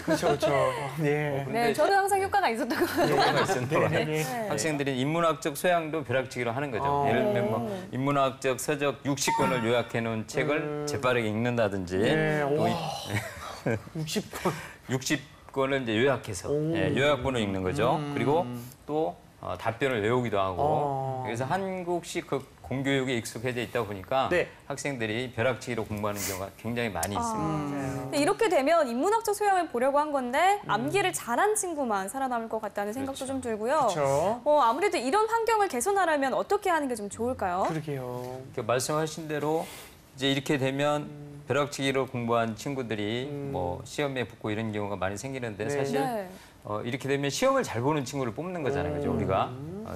그렇죠, 그렇죠. 예. 네, 저는 항상 효과가 있었던 것 같아요. 효과가 있었나 봐요. 네. 학생들이 인문학적 소양도 벼락치기로 하는 거죠. 예를 들면 뭐 인문학적 서적 60권을 요약해 놓은 책을 재빠르게 읽는다든지 네, 또 와. 60권. 60권을 이제 요약해서 요약본을 읽는 거죠. 그리고 또 답변을 외우기도 하고 그래서 한국식 그 공교육에 익숙해져 있다 보니까 네. 학생들이 벼락치기로 공부하는 경우가 굉장히 많이 있습니다. 근데 이렇게 되면 인문학적 소양을 보려고 한 건데 암기를 잘한 친구만 살아남을 것 같다는 생각도 좀 들고요. 그렇죠. 아무래도 이런 환경을 개선하려면 어떻게 하는 게 좀 좋을까요? 그러게요. 그 말씀하신 대로 이제 이렇게 되면 벼락치기로 공부한 친구들이 뭐 시험에 붙고 이런 경우가 많이 생기는데 사실 네. 이렇게 되면 시험을 잘 보는 친구를 뽑는 거잖아요. 그죠? 우리가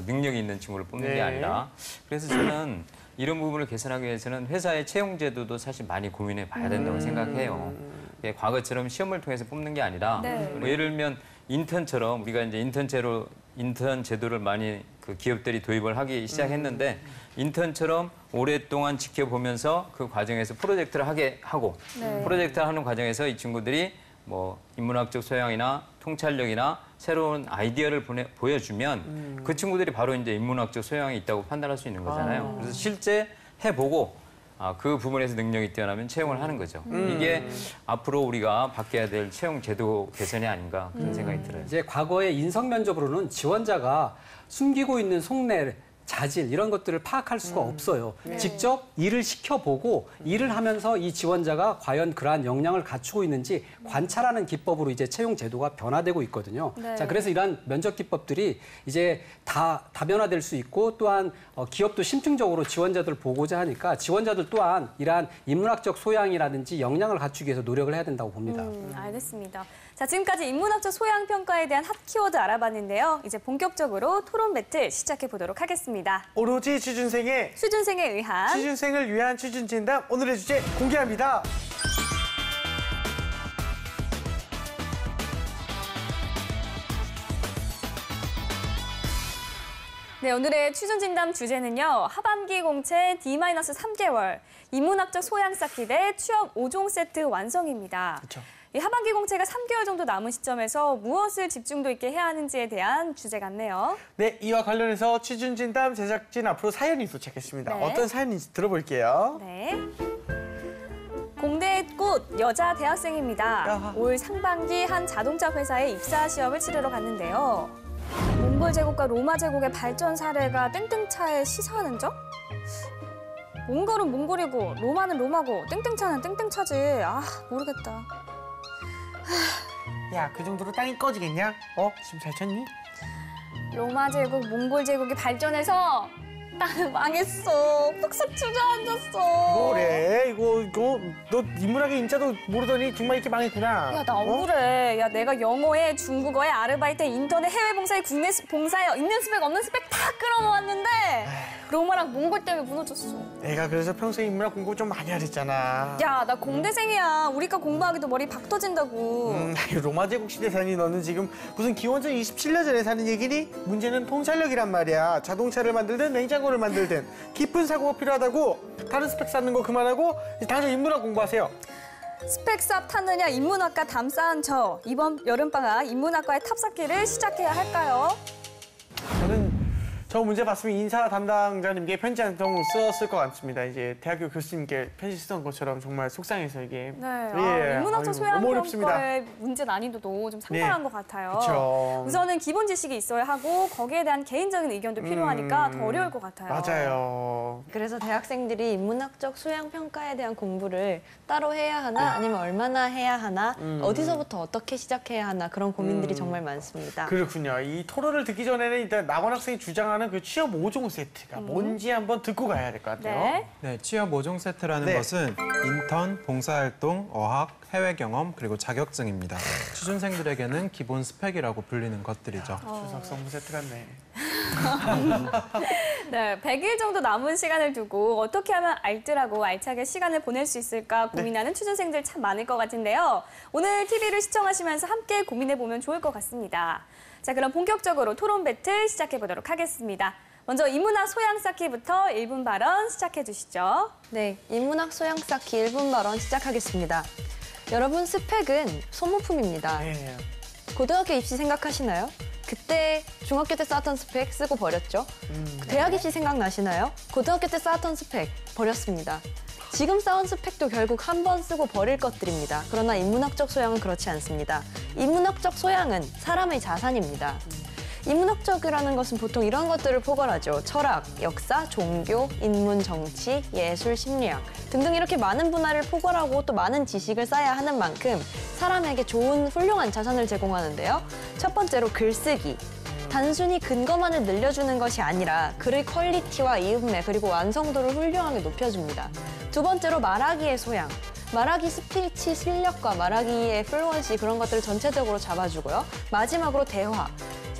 능력이 있는 친구를 뽑는 네. 게 아니라. 그래서 저는 이런 부분을 개선하기 위해서는 회사의 채용 제도도 사실 많이 고민해 봐야 된다고 생각해요. 예, 과거처럼 시험을 통해서 뽑는 게 아니라 네. 뭐 예를 들면 인턴처럼 우리가 이제 인턴 제도를 많이 그 기업들이 도입을 하기 시작했는데 인턴처럼 오랫동안 지켜보면서 그 과정에서 프로젝트를 하게 하고 네. 프로젝트를 하는 과정에서 이 친구들이 뭐 인문학적 소양이나 통찰력이나 새로운 아이디어를 보여주면 그 친구들이 바로 이제 인문학적 소양이 있다고 판단할 수 있는 거잖아요. 그래서 실제 해보고 그 부분에서 능력이 뛰어나면 채용을 하는 거죠. 이게 앞으로 우리가 바뀌어야 될 채용 제도 개선이 아닌가 그런 생각이 들어요. 이제 과거의 인성 면접으로는 지원자가 숨기고 있는 속내, 자질 이런 것들을 파악할 수가 없어요. 직접 일을 시켜보고 일을 하면서 이 지원자가 과연 그러한 역량을 갖추고 있는지 관찰하는 기법으로 이제 채용 제도가 변화되고 있거든요. 네. 자, 그래서 이러한 면접 기법들이 이제 다 다변화될 수 있고 또한 기업도 심층적으로 지원자들을 보고자 하니까 지원자들 또한 이러한 인문학적 소양이라든지 역량을 갖추기 위해서 노력을 해야 된다고 봅니다. 알겠습니다. 자, 지금까지 인문학적 소양 평가에 대한 핫 키워드 알아봤는데요. 이제 본격적으로 토론 배틀 시작해 보도록 하겠습니다. 오로지 취준생의 취준생에 의한 취준생을 위한 취준 진담 오늘의 주제 공개합니다. 네, 오늘의 취준진담 주제는요. 하반기 공채 D-3개월 인문학적 소양 쌓기 대 취업 5종 세트 완성입니다. 그렇죠. 이 하반기 공채가 3개월 정도 남은 시점에서 무엇을 집중도 있게 해야 하는지에 대한 주제 같네요. 네, 이와 관련해서 취준 진담 제작진 앞으로 사연이 도착했습니다. 네. 어떤 사연인지 들어볼게요. 네. 공대의 꽃 여자 대학생입니다. 야하. 올 상반기 한 자동차 회사에 입사 시험을 치르러 갔는데요. 몽골 제국과 로마 제국의 발전 사례가 땡땡차에 시사하는 점? 몽골은 몽골이고 로마는 로마고 땡땡차는 땡땡차지. 모르겠다. 야, 그 정도로 땅이 꺼지겠냐? 지금 잘 쳤니? 로마 제국, 몽골 제국이 발전해서 나는 망했어. 푹석 주저앉았어. 뭐래? 이거 너 인문학의 인자도 모르더니 정말 이렇게 망했구나. 야, 나 억울해. 야, 내가 영어에 중국어에 아르바이트, 인터넷, 해외 봉사에 국내 봉사에 있는 스펙 없는 스펙 다 끌어모았는데 로마랑 몽골 때문에 무너졌어. 내가 그래서 평소에 인문학 공부 좀 많이 하랬잖아. 야, 나 공대생이야. 우리과 공부하기도 머리 박 터진다고. 로마 제국 시대 사니 너는 지금 무슨 기원전 27년 전에 사는 얘기니? 문제는 통찰력이란 말이야. 자동차를 만들든 냉장고를 만들든 깊은 사고가 필요하다고. 다른 스펙 쌓는 거 그만하고 다들 인문학 공부하세요. 스펙 쌉 탔느냐 인문학과 담 쌓은 저. 이번 여름방학 인문학과의 탑쌓기를 시작해야 할까요? 저는 저 문제 봤으면 인사 담당자님께 편지 한 통 썼을 것 같습니다. 이제 대학교 교수님께 편지 쓰던 것처럼 정말 속상해서 이게. 네, 예, 인문학적 소양 너무 어렵습니다. 평가의 문제 난이도도 좀 상당한 네. 것 같아요. 그쵸. 우선은 기본 지식이 있어야 하고 거기에 대한 개인적인 의견도 필요하니까 더 어려울 것 같아요. 맞아요. 그래서 대학생들이 인문학적 소양 평가에 대한 공부를 따로 해야 하나 아니면 얼마나 해야 하나 어디서부터 어떻게 시작해야 하나 그런 고민들이 정말 많습니다. 그렇군요. 이 토론을 듣기 전에는 일단 낙원 학생이 주장하는 그 취업 5종 세트가 뭔지 한번 듣고 가야 될 것 같아요. 네. 네, 취업 5종 세트라는 네. 것은 인턴, 봉사활동, 어학, 해외 경험, 그리고 자격증입니다. 취준생들에게는 기본 스펙이라고 불리는 것들이죠. 추석 선물 세트 같네. 네, 100일 정도 남은 시간을 두고 어떻게 하면 알뜰하고 알차게 시간을 보낼 수 있을까 고민하는 취준생들 참 많을 것 같은데요. 오늘 TV를 시청하시면서 함께 고민해보면 좋을 것 같습니다. 자, 그럼 본격적으로 토론 배틀 시작해보도록 하겠습니다. 먼저 인문학 소양 쌓기부터 1분 발언 시작해 주시죠. 네, 인문학 소양 쌓기 1분 발언 시작하겠습니다. 여러분, 스펙은 소모품입니다. 네. 고등학교 입시 생각하시나요? 그때 중학교 때 쌓았던 스펙 쓰고 버렸죠. 대학 입시 생각나시나요? 고등학교 때 쌓았던 스펙 버렸습니다. 지금 쌓은 스펙도 결국 한 번 쓰고 버릴 것들입니다. 그러나 인문학적 소양은 그렇지 않습니다. 인문학적 소양은 사람의 자산입니다. 인문학적이라는 것은 보통 이런 것들을 포괄하죠. 철학, 역사, 종교, 인문, 정치, 예술, 심리학 등등 이렇게 많은 분야를 포괄하고 또 많은 지식을 쌓아야 하는 만큼 사람에게 좋은 훌륭한 자산을 제공하는데요. 첫 번째로 글쓰기. 단순히 근거만을 늘려주는 것이 아니라 글의 퀄리티와 이음매 그리고 완성도를 훌륭하게 높여줍니다. 두 번째로 말하기의 소양. 말하기 스피치 실력과 말하기의 플루언시 그런 것들을 전체적으로 잡아주고요. 마지막으로 대화.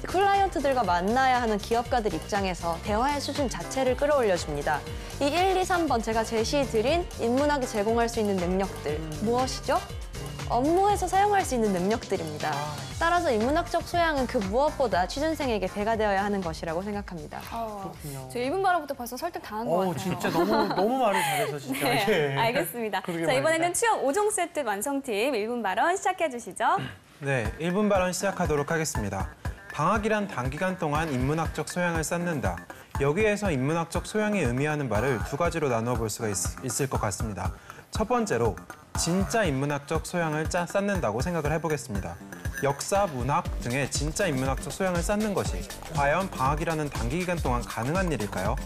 클라이언트들과 만나야 하는 기업가들 입장에서 대화의 수준 자체를 끌어올려줍니다. 이 1, 2, 3번 제가 제시해드린 인문학이 제공할 수 있는 능력들 무엇이죠? 업무에서 사용할 수 있는 능력들입니다. 따라서 인문학적 소양은 그 무엇보다 취준생에게 배가 되어야 하는 것이라고 생각합니다. 저 1분 발언부터 벌써 설득 당한 것 같아요. 진짜 너무 말을 잘해서 진짜. 네, 예. 알겠습니다. 그러게 자, 이번에는 말입니다. 취업 5종 세트 완성팀 1분 발언 시작해 주시죠. 네, 1분 발언 시작하도록 하겠습니다. 방학이란 단기간 동안 인문학적 소양을 쌓는다. 여기에서 인문학적 소양이 의미하는 바를 두 가지로 나누어 볼 수가 있을 것 같습니다. 첫 번째로 진짜 인문학적 소양을 쌓는다고 생각을 해보겠습니다. 역사, 문학 등의 진짜 인문학적 소양을 쌓는 것이 과연 방학이라는 단기 기간 동안 가능한 일일까요?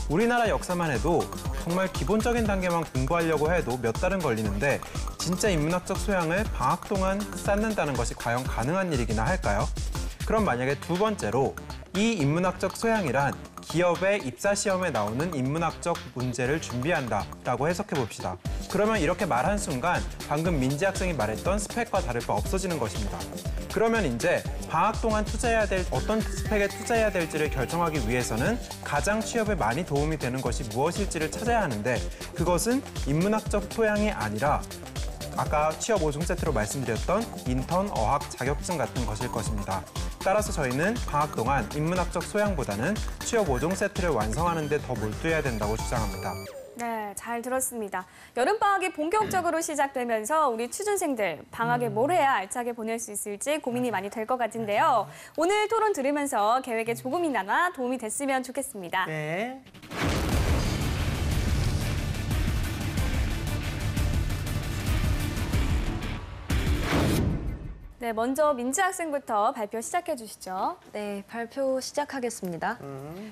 우리나라 역사만 해도 정말 기본적인 단계만 공부하려고 해도 몇 달은 걸리는데 진짜 인문학적 소양을 방학 동안 쌓는다는 것이 과연 가능한 일이기나 할까요? 그럼 만약에 두 번째로 이 인문학적 소양이란 기업의 입사 시험에 나오는 인문학적 문제를 준비한다라고 해석해 봅시다. 그러면 이렇게 말한 순간 방금 민지 학생이 말했던 스펙과 다를 바 없어지는 것입니다. 그러면 이제 방학 동안 어떤 스펙에 투자해야 될지를 결정하기 위해서는 가장 취업에 많이 도움이 되는 것이 무엇일지를 찾아야 하는데 그것은 인문학적 소양이 아니라 아까 취업 5종 세트로 말씀드렸던 인턴, 어학, 자격증 같은 것일 것입니다. 따라서 저희는 방학 동안 인문학적 소양보다는 취업 5종 세트를 완성하는 데 더 몰두해야 된다고 주장합니다. 네, 잘 들었습니다. 여름방학이 본격적으로 시작되면서 우리 취준생들 방학에 뭘 해야 알차게 보낼 수 있을지 고민이 많이 될 것 같은데요. 오늘 토론 들으면서 계획에 조금이나마 도움이 됐으면 좋겠습니다. 네. 네, 먼저 민지 학생부터 발표 시작해 주시죠. 네, 발표 시작하겠습니다.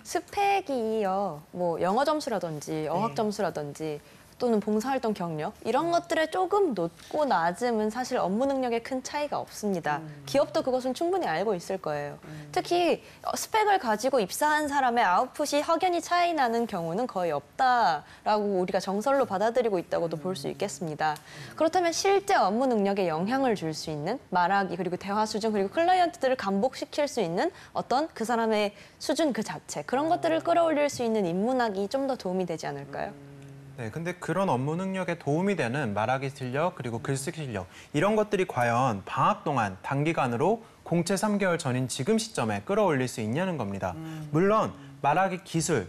스펙이요, 뭐 영어 점수라든지 어학 점수라든지 또는 봉사활동 경력 이런 것들에 조금 높고 낮음은 사실 업무 능력에 큰 차이가 없습니다. 기업도 그것은 충분히 알고 있을 거예요. 특히 스펙을 가지고 입사한 사람의 아웃풋이 확연히 차이 나는 경우는 거의 없다라고 우리가 정설로 받아들이고 있다고도 볼 수 있겠습니다. 그렇다면 실제 업무 능력에 영향을 줄 수 있는 말하기 그리고 대화 수준 그리고 클라이언트들을 감복시킬 수 있는 어떤 그 사람의 수준 그 자체 그런 것들을 끌어올릴 수 있는 인문학이 좀 더 도움이 되지 않을까요? 네, 근데 그런 업무 능력에 도움이 되는 말하기 실력 그리고 글쓰기 실력 이런 것들이 과연 방학 동안 단기간으로 공채 3개월 전인 지금 시점에 끌어올릴 수 있냐는 겁니다. 물론 말하기 기술,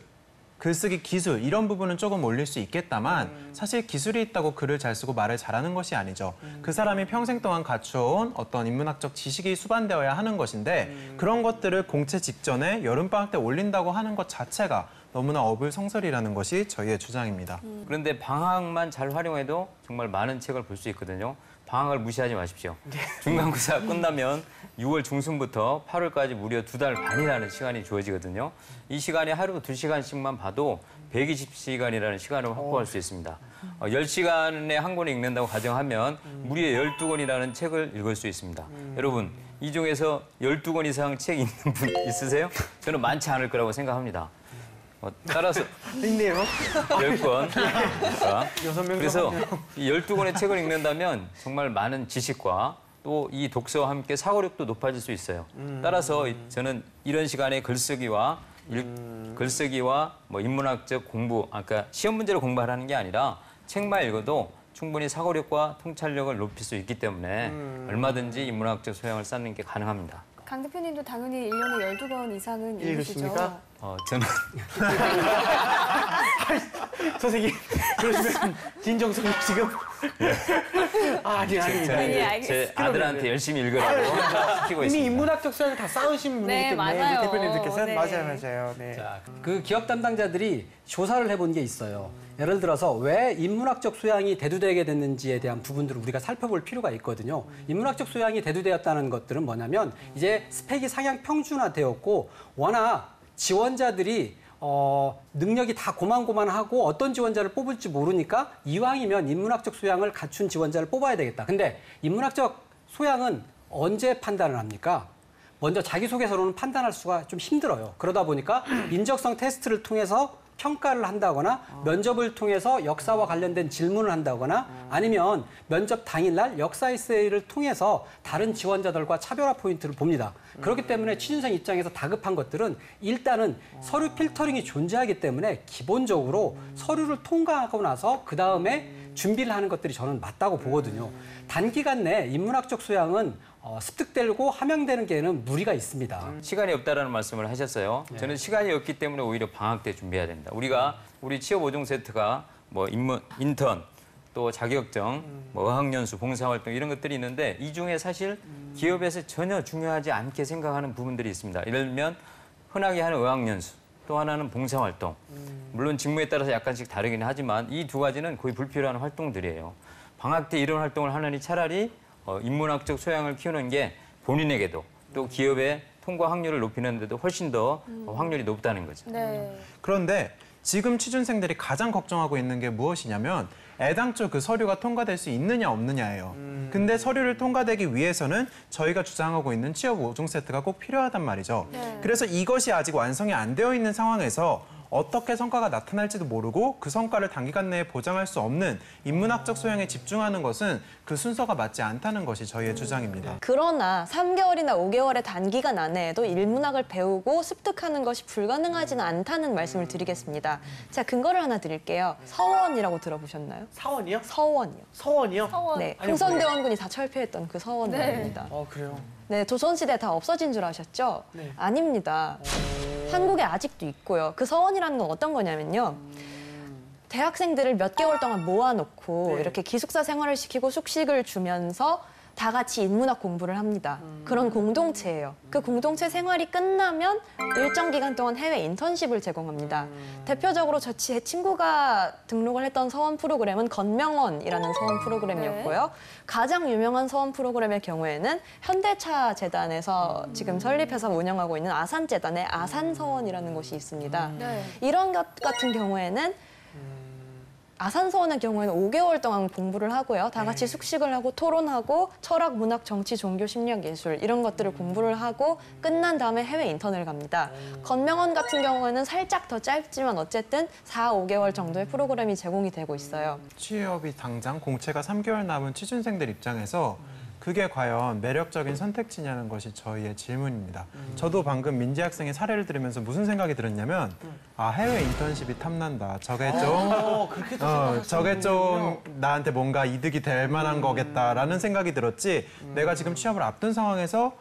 글쓰기 기술 이런 부분은 조금 올릴 수 있겠다만 사실 기술이 있다고 글을 잘 쓰고 말을 잘하는 것이 아니죠. 그 사람이 평생 동안 갖춰온 어떤 인문학적 지식이 수반되어야 하는 것인데 그런 것들을 공채 직전에 여름방학 때 올린다고 하는 것 자체가 너무나 어불성설이라는 것이 저희의 주장입니다. 그런데 방학만 잘 활용해도 정말 많은 책을 볼 수 있거든요. 방학을 무시하지 마십시오. 중간고사 끝나면 6월 중순부터 8월까지 무려 2달 반이라는 시간이 주어지거든요. 이 시간에 하루 2시간씩만 봐도 120시간이라는 시간을 확보할 수 있습니다. 10시간에 한 권을 읽는다고 가정하면 무려 12권이라는 책을 읽을 수 있습니다. 여러분, 이 중에서 12권 이상 책 읽는 분 있으세요? 저는 많지 않을 거라고 생각합니다. 따라서 있네요. 10권. 여섯 명 그래서 이 12권의 책을 읽는다면 정말 많은 지식과 또 이 독서와 함께 사고력도 높아질 수 있어요. 따라서 저는 이런 시간에 글쓰기와 뭐 인문학적 공부, 아까 시험 문제를 공부하라는 게 아니라 책만 읽어도 충분히 사고력과 통찰력을 높일 수 있기 때문에 얼마든지 인문학적 소양을 쌓는 게 가능합니다. 강 대표님도 당연히 1년에 12권 이상은 읽으시죠? 읽으십니까? 저는 선생님, 그러시면 진정성 지금 아닙니다. 네, 알겠습니다. 제 아들한테 열심히 읽으라고 시키고 이미 있습니다. 인문학적 소양을 다 쌓으신 분이기 네, 때문에 맞아요. 우리 대표님들께서 네. 맞아요. 네. 자, 그 기업 담당자들이 조사를 해본 게 있어요. 예를 들어서 왜 인문학적 소양이 대두되게 됐는지에 대한 부분들을 우리가 살펴볼 필요가 있거든요. 인문학적 소양이 대두되었다는 것들은 뭐냐면 이제 스펙이 상향 평준화되었고 워낙 지원자들이 능력이 다 고만고만하고 어떤 지원자를 뽑을지 모르니까 이왕이면 인문학적 소양을 갖춘 지원자를 뽑아야 되겠다. 근데 인문학적 소양은 언제 판단을 합니까? 먼저 자기소개서로는 판단할 수가 좀 힘들어요. 그러다 보니까 인적성 테스트를 통해서 평가를 한다거나 면접을 통해서 역사와 관련된 질문을 한다거나 아니면 면접 당일날 역사 에세이를 통해서 다른 지원자들과 차별화 포인트를 봅니다. 그렇기 때문에 취준생 입장에서 다급한 것들은 일단은 서류 필터링이 존재하기 때문에 기본적으로 서류를 통과하고 나서 그다음에 준비를 하는 것들이 저는 맞다고 보거든요. 단기간 내 인문학적 소양은 습득되고 함양되는 게는 무리가 있습니다. 시간이 없다라는 말씀을 하셨어요. 저는 시간이 없기 때문에 오히려 방학 때 준비해야 된다. 우리 취업 5종 세트가 뭐 인턴, 또 자격증, 뭐 어학연수, 봉사활동 이런 것들이 있는데 이 중에 사실 기업에서 전혀 중요하지 않게 생각하는 부분들이 있습니다. 예를 들면 흔하게 하는 어학연수, 또 하나는 봉사활동. 물론 직무에 따라서 약간씩 다르긴 하지만 이 두 가지는 거의 불필요한 활동들이에요. 방학 때 이런 활동을 하느니 차라리 인문학적 소양을 키우는 게 본인에게도 또 기업의 통과 확률을 높이는 데도 훨씬 더 확률이 높다는 거죠. 네. 그런데 지금 취준생들이 가장 걱정하고 있는 게 무엇이냐면 애당초 그 서류가 통과될 수 있느냐 없느냐예요. 근데 서류를 통과되기 위해서는 저희가 주장하고 있는 취업 5종 세트가 꼭 필요하단 말이죠. 그래서 이것이 아직 완성이 안 되어 있는 상황에서 어떻게 성과가 나타날지도 모르고 그 성과를 단기간 내에 보장할 수 없는 인문학적 소양에 집중하는 것은 그 순서가 맞지 않다는 것이 저희의 주장입니다. 그러나 3개월이나 5개월의 단기간 안에도 인문학을 배우고 습득하는 것이 불가능하지는 않다는 말씀을 드리겠습니다. 제가 근거를 하나 드릴게요. 서원이라고 들어보셨나요? 사원이요? 서원이요. 서원이요? 네, 아니, 흥선대원군이 다 철폐했던 그 서원 말입니다. 그래요? 네, 조선시대 다 없어진 줄 아셨죠? 네. 아닙니다. 한국에 아직도 있고요. 그 서원이라는 건 어떤 거냐면요. 대학생들을 몇 개월 동안 모아놓고 이렇게 기숙사 생활을 시키고 숙식을 주면서 다 같이 인문학 공부를 합니다. 그런 공동체예요. 그 공동체 생활이 끝나면 일정 기간 동안 해외 인턴십을 제공합니다. 대표적으로 제 친구가 등록을 했던 서원 프로그램은 건명원이라는 서원 프로그램이었고요. 가장 유명한 서원 프로그램의 경우에는 현대차 재단에서 지금 설립해서 운영하고 있는 아산재단의 아산서원이라는 곳이 있습니다. 이런 것 같은 경우에는 아산서원의 경우에는 5개월 동안 공부를 하고요. 다 같이 숙식을 하고 토론하고 철학, 문학, 정치, 종교, 심리학, 예술 이런 것들을 공부를 하고 끝난 다음에 해외 인턴을 갑니다. 건명원 같은 경우에는 살짝 더 짧지만 어쨌든 4, 5개월 정도의 프로그램이 제공이 되고 있어요. 취업이 당장 공채가 3개월 남은 취준생들 입장에서 그게 과연 매력적인 선택지냐는 것이 저희의 질문입니다. 저도 방금 민지 학생의 사례를 들으면서 무슨 생각이 들었냐면 해외 인턴십이 탐난다. 저게 좀 나한테 뭔가 이득이 될 만한 거겠다라는 생각이 들었지 내가 지금 취업을 앞둔 상황에서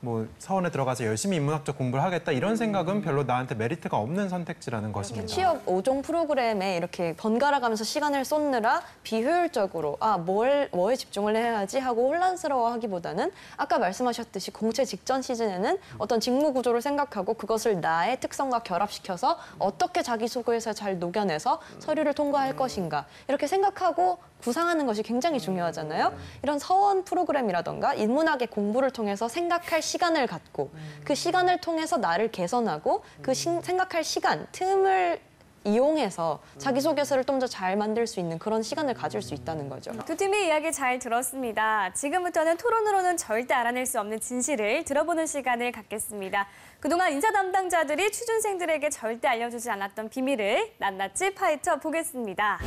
뭐 서원에 들어가서 열심히 인문학적 공부를 하겠다 이런 생각은 별로 나한테 메리트가 없는 선택지라는 것입니다. 취업 5종 프로그램에 이렇게 번갈아 가면서 시간을 쏟느라 비효율적으로 뭐에 집중을 해야지 하고 혼란스러워하기보다는 아까 말씀하셨듯이 공채 직전 시즌에는 어떤 직무 구조를 생각하고 그것을 나의 특성과 결합시켜서 어떻게 자기소개서 잘 녹여내서 서류를 통과할 것인가 이렇게 생각하고 구상하는 것이 굉장히 중요하잖아요. 이런 서원 프로그램이라던가 인문학의 공부를 통해서 생각할 시간을 갖고 그 시간을 통해서 나를 개선하고 그 생각할 시간, 틈을 이용해서 자기소개서를 좀 더 잘 만들 수 있는 그런 시간을 가질 수 있다는 거죠. 두 팀의 이야기 잘 들었습니다. 지금부터는 토론으로는 절대 알아낼 수 없는 진실을 들어보는 시간을 갖겠습니다. 그동안 인사 담당자들이 취준생들에게 절대 알려주지 않았던 비밀을 낱낱이 파헤쳐 보겠습니다.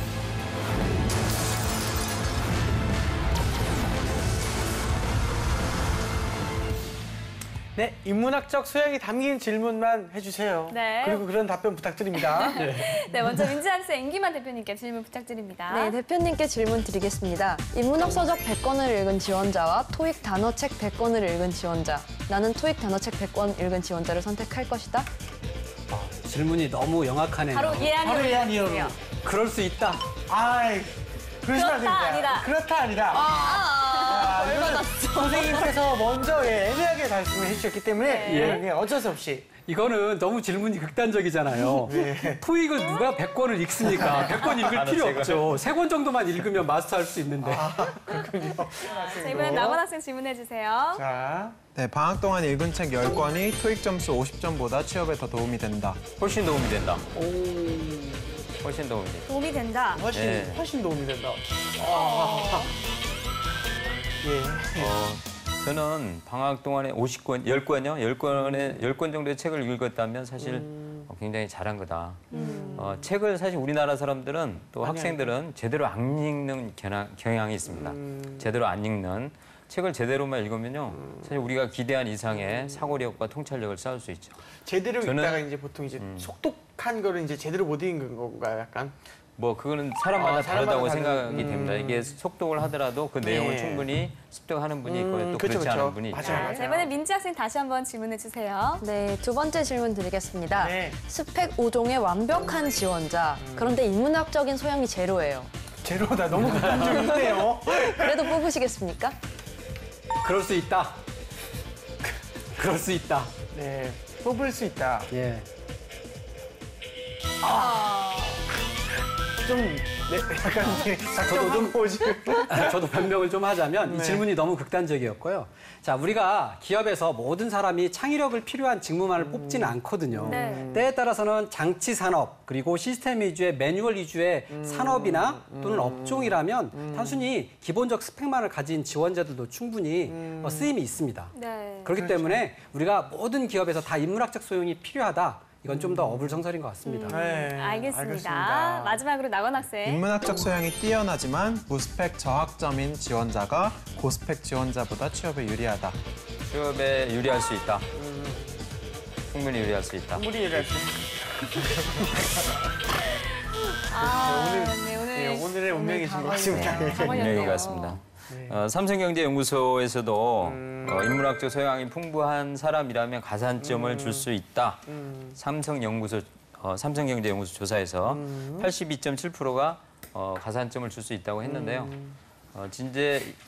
네, 인문학적 소양이 담긴 질문만 해주세요. 네. 그리고 그런 답변 부탁드립니다. 네, 먼저 민지 학생 임기만 대표님께 질문 부탁드립니다. 네, 대표님께 질문 드리겠습니다. 인문학 서적 100권을 읽은 지원자와 토익 단어책 100권을 읽은 지원자. 나는 토익 단어책 100권 읽은 지원자를 선택할 것이다. 질문이 너무 영악하네요. 바로 예안이요. 그럴 수 있다. 그러시면 안 됩니다. 아니다. 그렇다 아니다. 열받았어. 선생님께서 먼저 애매하게 말씀을 해주셨기 때문에 어쩔 수 없이. 이거는 너무 질문이 극단적이잖아요. 토익을 누가 100권을 읽습니까? 100권 읽을 필요 없죠. 3권 정도만 읽으면 마스터할 수 있는데. 그렇군요. 자, 이번엔 남은 학생 질문해 주세요. 자, 네, 방학 동안 읽은 책 10권이 토익 점수 50점보다 취업에 더 도움이 된다. 훨씬 도움이 된다. 훨씬 도움이 된다. 도움이 된다. 훨씬 도움이 된다. 저는 방학 동안에 50권, 10권이요? 10권 정도의 책을 읽었다면 사실 굉장히 잘한 거다. 책을 사실 우리나라 사람들은 또 학생들은 제대로 안 읽는 경향이 있습니다. 제대로 안 읽는. 책을 제대로만 읽으면요. 사실 우리가 기대한 이상의 사고력과 통찰력을 쌓을 수 있죠. 제대로 읽다가 이제 보통 이제 속독한 거를 이제 제대로 못 읽은 건가요, 약간? 뭐 그거는 사람마다 다르다고 사람마다 생각이 됩니다. 이게 속독을 하더라도 그 내용을 네. 충분히 습득하는 분이 있고 또 그쵸, 그렇지 그쵸. 않은 분이 있죠. 맞아요. 자, 이번에 민지 학생 다시 한번 질문해 주세요. 네, 두 번째 질문 드리겠습니다. 네. 스펙 5종의 완벽한 지원자. 그런데 인문학적인 소양이 제로예요. 제로다. 너무 극단적인데요. 그래도 뽑으시겠습니까? 그럴 수 있다. 그럴 수 있다. 네. 뽑을 수 있다. 예. 좀, 네, 약간 이게 저도 좀 보시고. 저도 변명을 좀 하자면 이 질문이 너무 극단적이었고요. 자, 우리가 기업에서 모든 사람이 창의력을 필요한 직무만을 뽑지는 않거든요. 네. 때에 따라서는 장치 산업 그리고 시스템 위주의 매뉴얼 위주의 산업이나 또는 업종이라면 단순히 기본적 스펙만을 가진 지원자들도 충분히 쓰임이 있습니다. 네. 그렇기 때문에 우리가 모든 기업에서 다 인문학적 소용이 필요하다. 이건 좀 더 어불성설인 것 같습니다. 네, 알겠습니다. 마지막으로 나건 학생. 인문학적 소양이 뛰어나지만 무스펙 저학점인 지원자가 고스펙 지원자보다 취업에 유리하다. 취업에 유리할 수 있다. 충분히 유리할 수 있다. 우리 얘기할 수 오늘의 운명이신 것 같습니다. 분명히 같습니다. 삼성경제연구소에서도 인문학적 소양이 풍부한 사람이라면 가산점을 줄 수 있다. 삼성경제연구소 조사에서 82.7%가 가산점을 줄 수 있다고 했는데요.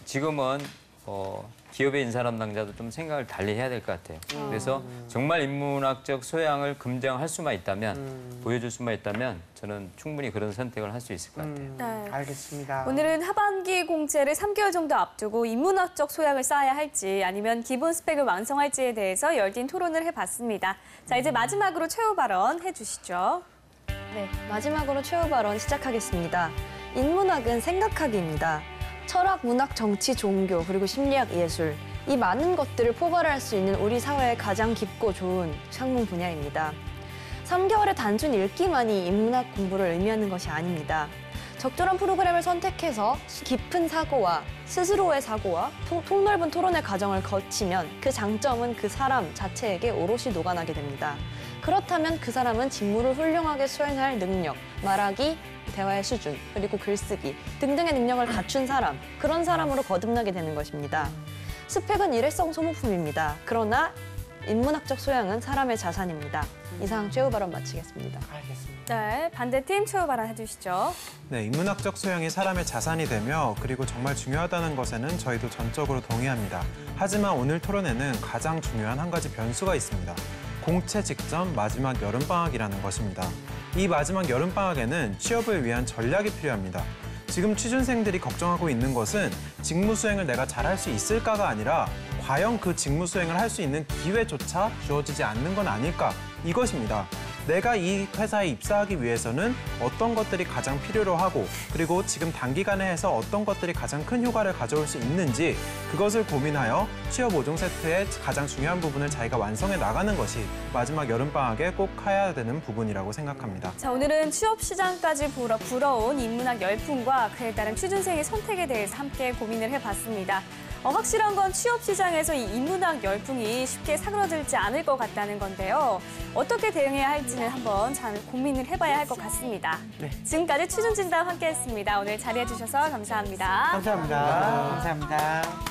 지금은 기업에 있는 사람 당자도 좀 생각을 달리 해야 될 것 같아요. 그래서 정말 인문학적 소양을 검증할 수만 있다면, 보여줄 수만 있다면 저는 충분히 그런 선택을 할 수 있을 것 같아요. 네. 알겠습니다. 오늘은 하반기 공채를 3개월 정도 앞두고 인문학적 소양을 쌓아야 할지 아니면 기본 스펙을 완성할지에 대해서 열띤 토론을 해봤습니다. 자, 이제 마지막으로 최후 발언 해주시죠. 네, 마지막으로 최후 발언 시작하겠습니다. 인문학은 생각하기입니다. 철학, 문학, 정치, 종교, 그리고 심리학, 예술. 이 많은 것들을 포괄할 수 있는 우리 사회의 가장 깊고 좋은 학문 분야입니다. 3개월의 단순 읽기만이 인문학 공부를 의미하는 것이 아닙니다. 적절한 프로그램을 선택해서 깊은 사고와 스스로의 사고와 폭넓은 토론의 과정을 거치면 그 장점은 그 사람 자체에게 오롯이 녹아나게 됩니다. 그렇다면 그 사람은 직무를 훌륭하게 수행할 능력, 말하기, 대화의 수준, 그리고 글쓰기 등등의 능력을 갖춘 사람, 그런 사람으로 거듭나게 되는 것입니다. 스펙은 일회성 소모품입니다. 그러나 인문학적 소양은 사람의 자산입니다. 이상 최후 발언 마치겠습니다. 알겠습니다. 네, 반대팀 최후 발언 해주시죠. 네, 인문학적 소양이 사람의 자산이 되며 그리고 정말 중요하다는 것에는 저희도 전적으로 동의합니다. 하지만 오늘 토론에는 가장 중요한 한 가지 변수가 있습니다. 공채 직전 마지막 여름방학이라는 것입니다. 이 마지막 여름방학에는 취업을 위한 전략이 필요합니다. 지금 취준생들이 걱정하고 있는 것은 직무 수행을 내가 잘할 수 있을까가 아니라 과연 그 직무 수행을 할 수 있는 기회조차 주어지지 않는 건 아닐까, 이것입니다. 내가 이 회사에 입사하기 위해서는 어떤 것들이 가장 필요로 하고 그리고 지금 단기간에 해서 어떤 것들이 가장 큰 효과를 가져올 수 있는지 그것을 고민하여 취업 5종 세트의 가장 중요한 부분을 자기가 완성해 나가는 것이 마지막 여름방학에 꼭 해야 되는 부분이라고 생각합니다. 자, 오늘은 취업 시장까지 불어온 인문학 열풍과 그에 따른 취준생의 선택에 대해서 함께 고민을 해봤습니다. 확실한 건 취업 시장에서 이 인문학 열풍이 쉽게 사그러들지 않을 것 같다는 건데요. 어떻게 대응해야 할지는 한번 잘 고민을 해봐야 할 것 같습니다. 네. 지금까지 취준진담 함께했습니다. 오늘 자리해주셔서 감사합니다. 감사합니다. 감사합니다.